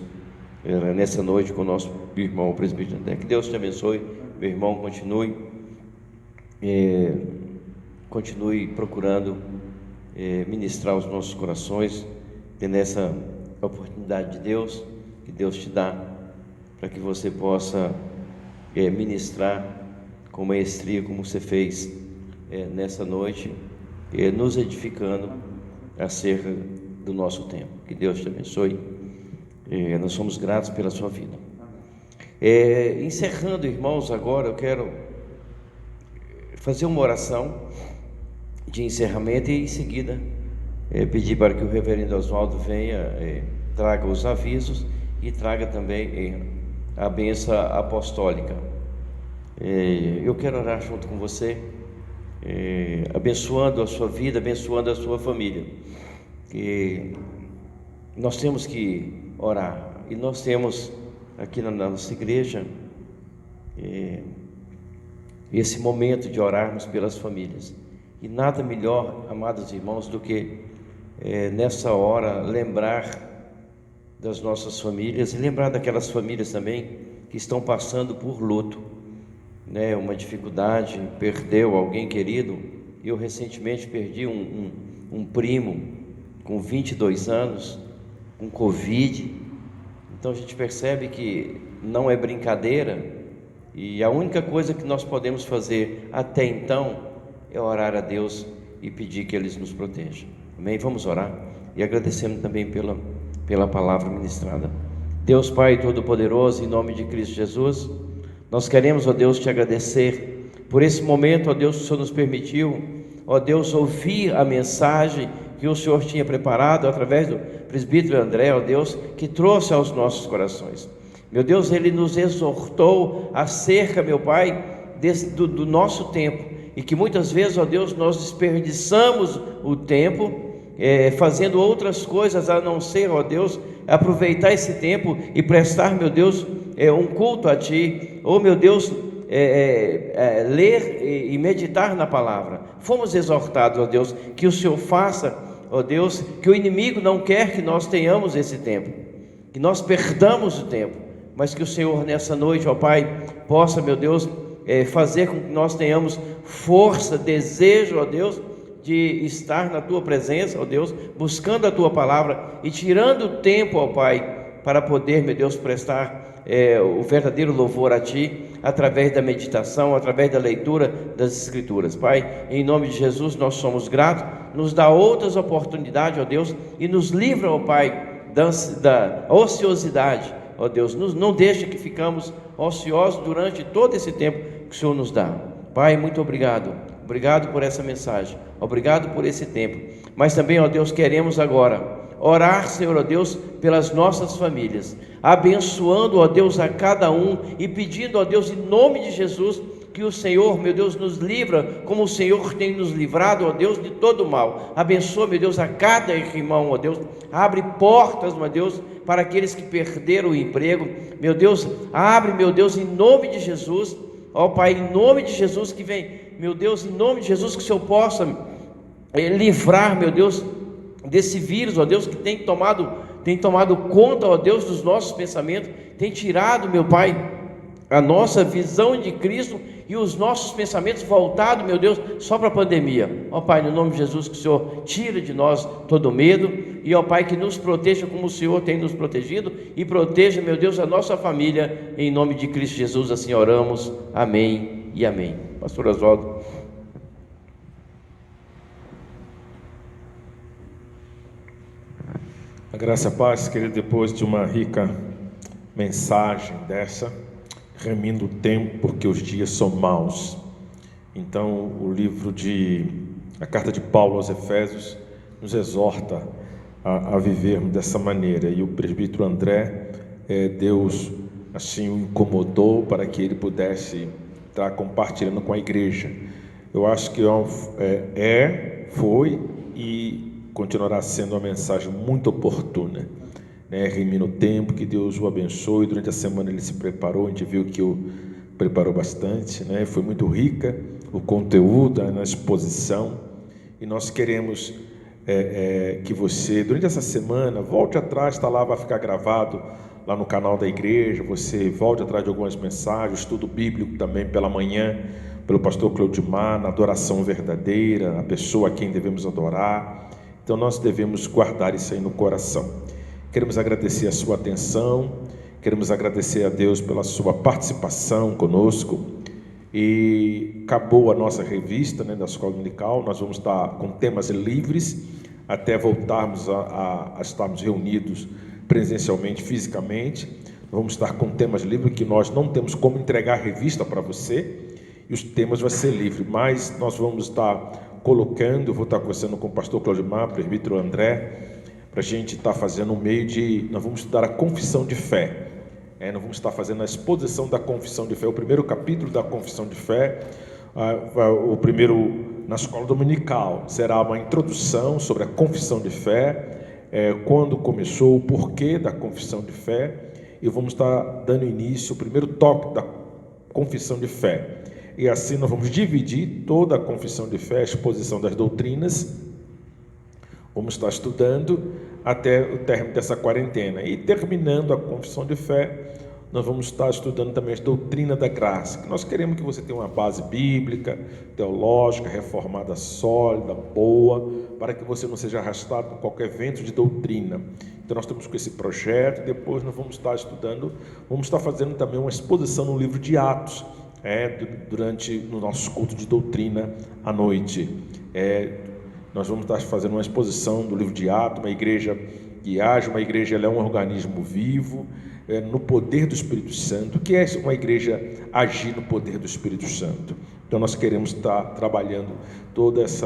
nessa noite com o nosso irmão, o presbítero André. Que Deus te abençoe, meu irmão. Continue procurando ministrar os nossos corações, tendo essa oportunidade de Deus, que Deus te dá, para que você possa ministrar com maestria, como você fez nessa noite, nos edificando acerca do nosso tempo. Que Deus te abençoe. Nós somos gratos pela sua vida. Encerrando, irmãos, agora eu quero fazer uma oração de encerramento e, em seguida, pedir para que o reverendo Oswaldo venha, traga os avisos e traga também a bênção apostólica. Eu quero orar junto com você, abençoando a sua vida, abençoando a sua família. Nós temos que orar, e nós temos aqui na nossa igreja esse momento de orarmos pelas famílias, e nada melhor, amados irmãos, do que nessa hora lembrar das nossas famílias, e lembrar daquelas famílias também que estão passando por luto, uma dificuldade, perdeu alguém querido. Eu recentemente perdi um primo com 22 anos, com Covid. Então a gente percebe que não é brincadeira, e a única coisa que nós podemos fazer até então é orar a Deus e pedir que Ele nos proteja. Amém? Vamos orar e agradecemos também pela palavra ministrada. Deus Pai Todo-Poderoso, em nome de Cristo Jesus, nós queremos, ó Deus, te agradecer por esse momento, ó Deus, que o Senhor nos permitiu, ó Deus, ouvir a mensagem que o Senhor tinha preparado através do presbítero André, ó Deus, que trouxe aos nossos corações. Meu Deus, Ele nos exortou acerca, meu Pai, do nosso tempo, e que muitas vezes, ó Deus, nós desperdiçamos o tempo fazendo outras coisas a não ser, ó Deus, aproveitar esse tempo e prestar, meu Deus, um culto a Ti, ou meu Deus, ler e meditar na palavra. Fomos exortados, ó Deus, que o Senhor faça, ó Deus, que o inimigo não quer que nós tenhamos esse tempo, que nós perdamos o tempo, mas que o Senhor nessa noite, ó Pai, possa, meu Deus, fazer com que nós tenhamos força, desejo, ó Deus, de estar na Tua presença, ó Deus, buscando a Tua palavra e tirando o tempo, ó Pai, para poder, meu Deus, prestar o verdadeiro louvor a Ti, através da meditação, através da leitura das Escrituras. Pai, em nome de Jesus, nós somos gratos, nos dá outras oportunidades, ó Deus, e nos livra, ó Pai, da ociosidade, ó Deus, não deixa que ficamos ociosos durante todo esse tempo que o Senhor nos dá. Pai, muito obrigado por essa mensagem, obrigado por esse tempo, mas também, ó Deus, queremos agora orar, Senhor, ó Deus, pelas nossas famílias, abençoando, ó Deus, a cada um e pedindo, ó Deus, em nome de Jesus, que o Senhor, meu Deus, nos livra, como o Senhor tem nos livrado, ó Deus, de todo mal. Abençoa, meu Deus, a cada irmão, ó Deus, abre portas, meu Deus, para aqueles que perderam o emprego, meu Deus, abre, meu Deus, em nome de Jesus, ó Pai, em nome de Jesus, que vem, meu Deus, em nome de Jesus, que o Senhor possa livrar, meu Deus, desse vírus, ó Deus, que tem tomado conta, ó Deus, dos nossos pensamentos, tem tirado, meu Pai, a nossa visão de Cristo e os nossos pensamentos voltados, meu Deus, só para a pandemia. Ó Pai, no nome de Jesus, que o Senhor tire de nós todo medo, e ó Pai, que nos proteja como o Senhor tem nos protegido, e proteja, meu Deus, a nossa família, em nome de Cristo Jesus, assim oramos, amém e amém. Pastor Oswaldo. A graça e a paz, querido, depois de uma rica mensagem dessa, remindo o tempo, porque os dias são maus. Então, a carta de Paulo aos Efésios nos exorta a vivermos dessa maneira. E o presbítero André, Deus assim o incomodou para que ele pudesse estar compartilhando com a igreja. Eu acho que foi e continuará sendo uma mensagem muito oportuna, né? Remina o tempo, que Deus o abençoe. Durante a semana ele se preparou, a gente viu que o preparou bastante, né? Foi muito rica o conteúdo, na exposição, e nós queremos que você, durante essa semana, volte atrás, está lá, vai ficar gravado lá no canal da igreja, você volte atrás de algumas mensagens, estudo bíblico também pela manhã, pelo pastor Cleudimar, na adoração verdadeira, a pessoa a quem devemos adorar. Então nós devemos guardar isso aí no coração. Queremos agradecer a sua atenção, queremos agradecer a Deus pela sua participação conosco. E acabou a nossa revista, né, da Escola Dominical. Nós vamos estar com temas livres até voltarmos a estarmos reunidos presencialmente, fisicamente. Vamos estar com temas livres, que nós não temos como entregar a revista para você, e os temas vão ser livres, mas nós vamos estar colocando, eu vou estar conversando com o pastor Cleudimar, presbítero André, para a gente estar fazendo um meio de, nós vamos estudar a confissão de fé, nós vamos estar fazendo a exposição da confissão de fé, o primeiro capítulo da confissão de fé, o primeiro na escola dominical, será uma introdução sobre a confissão de fé, quando começou, o porquê da confissão de fé, e vamos estar dando início ao primeiro tópico da confissão de fé. E assim nós vamos dividir toda a confissão de fé, a exposição das doutrinas. Vamos estar estudando até o término dessa quarentena. E terminando a confissão de fé, nós vamos estar estudando também a doutrina da graça. Que nós queremos que você tenha uma base bíblica, teológica, reformada, sólida, boa, para que você não seja arrastado por qualquer vento de doutrina. Então nós estamos com esse projeto. Depois nós vamos estar estudando, vamos estar fazendo também uma exposição no livro de Atos, no nosso culto de doutrina à noite. Nós vamos estar fazendo uma exposição do livro de Atos, uma igreja que age, uma igreja, ela é um organismo vivo, no poder do Espírito Santo. O que é uma igreja agir no poder do Espírito Santo? Então nós queremos estar trabalhando todas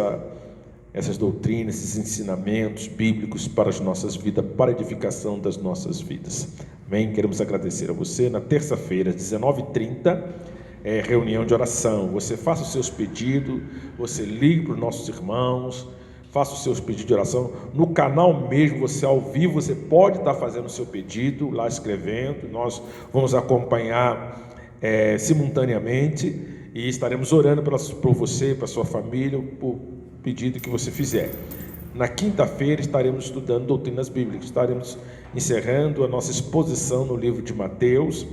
essas doutrinas, esses ensinamentos bíblicos para as nossas vidas, para a edificação das nossas vidas. Amém? Queremos agradecer a você. Na terça-feira, às 19h30, reunião de oração. Você faça os seus pedidos, você ligue para os nossos irmãos, faça os seus pedidos de oração. No canal mesmo, você ao vivo, você pode estar fazendo o seu pedido, lá escrevendo. Nós vamos acompanhar simultaneamente e estaremos orando por você, para sua família, por pedido que você fizer. Na quinta-feira estaremos estudando doutrinas bíblicas, estaremos encerrando a nossa exposição no livro de Mateus,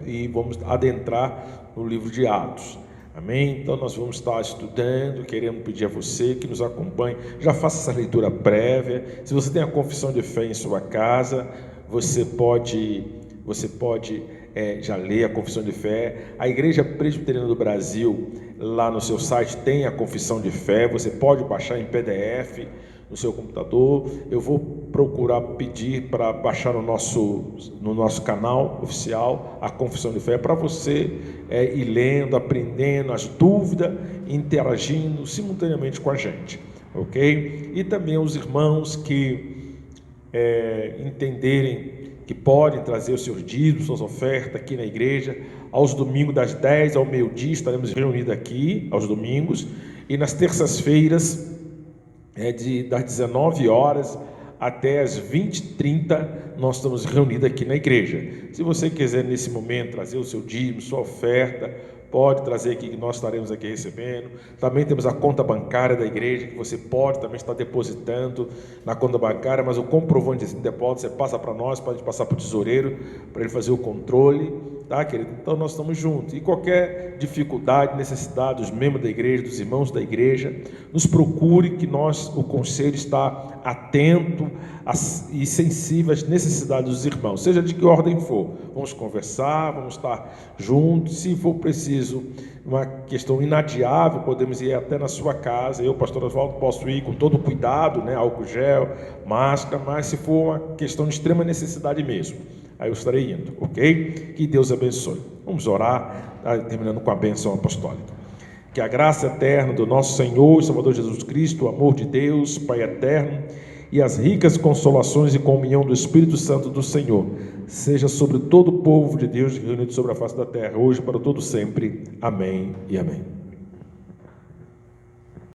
e vamos adentrar no livro de Atos. Amém? Então nós vamos estar estudando, querendo pedir a você que nos acompanhe, já faça essa leitura prévia. Se você tem a confissão de fé em sua casa, você pode já ler a confissão de fé. A Igreja Presbiteriana do Brasil, lá no seu site, tem a confissão de fé, você pode baixar em PDF no seu computador. Eu vou procurar pedir para baixar no nosso canal oficial a confissão de fé, para você ir lendo, aprendendo as dúvidas, interagindo simultaneamente com a gente, ok? E também os irmãos que entenderem que podem trazer os seus dízimos, suas ofertas aqui na igreja. Aos domingos, das 10 ao meio-dia, estaremos reunidos aqui, aos domingos, e nas terças-feiras, das 19 horas até as 20h30, nós estamos reunidos aqui na igreja. Se você quiser, nesse momento, trazer o seu dízimo, sua oferta, pode trazer aqui, que nós estaremos aqui recebendo. Também temos a conta bancária da igreja, que você pode também estar depositando na conta bancária, mas o comprovante de depósito você passa para nós, pode passar para o tesoureiro, para ele fazer o controle, tá, querido? Então nós estamos juntos. E qualquer dificuldade, necessidade dos membros da igreja, dos irmãos da igreja, nos procure, que nós, o conselho, está atento e sensível às necessidades dos irmãos, seja de que ordem for. Vamos conversar, vamos estar juntos. Se for preciso uma questão inadiável, podemos ir até na sua casa. Eu, pastor Oswaldo, posso ir com todo cuidado, álcool gel, máscara, mas se for uma questão de extrema necessidade mesmo, aí eu estarei indo, ok? Que Deus abençoe. Vamos orar, terminando com a bênção apostólica. Que a graça eterna do nosso Senhor e Salvador Jesus Cristo, o amor de Deus, Pai eterno, e as ricas consolações e comunhão do Espírito Santo do Senhor seja sobre todo o povo de Deus reunido sobre a face da terra, hoje para todo sempre. Amém e amém.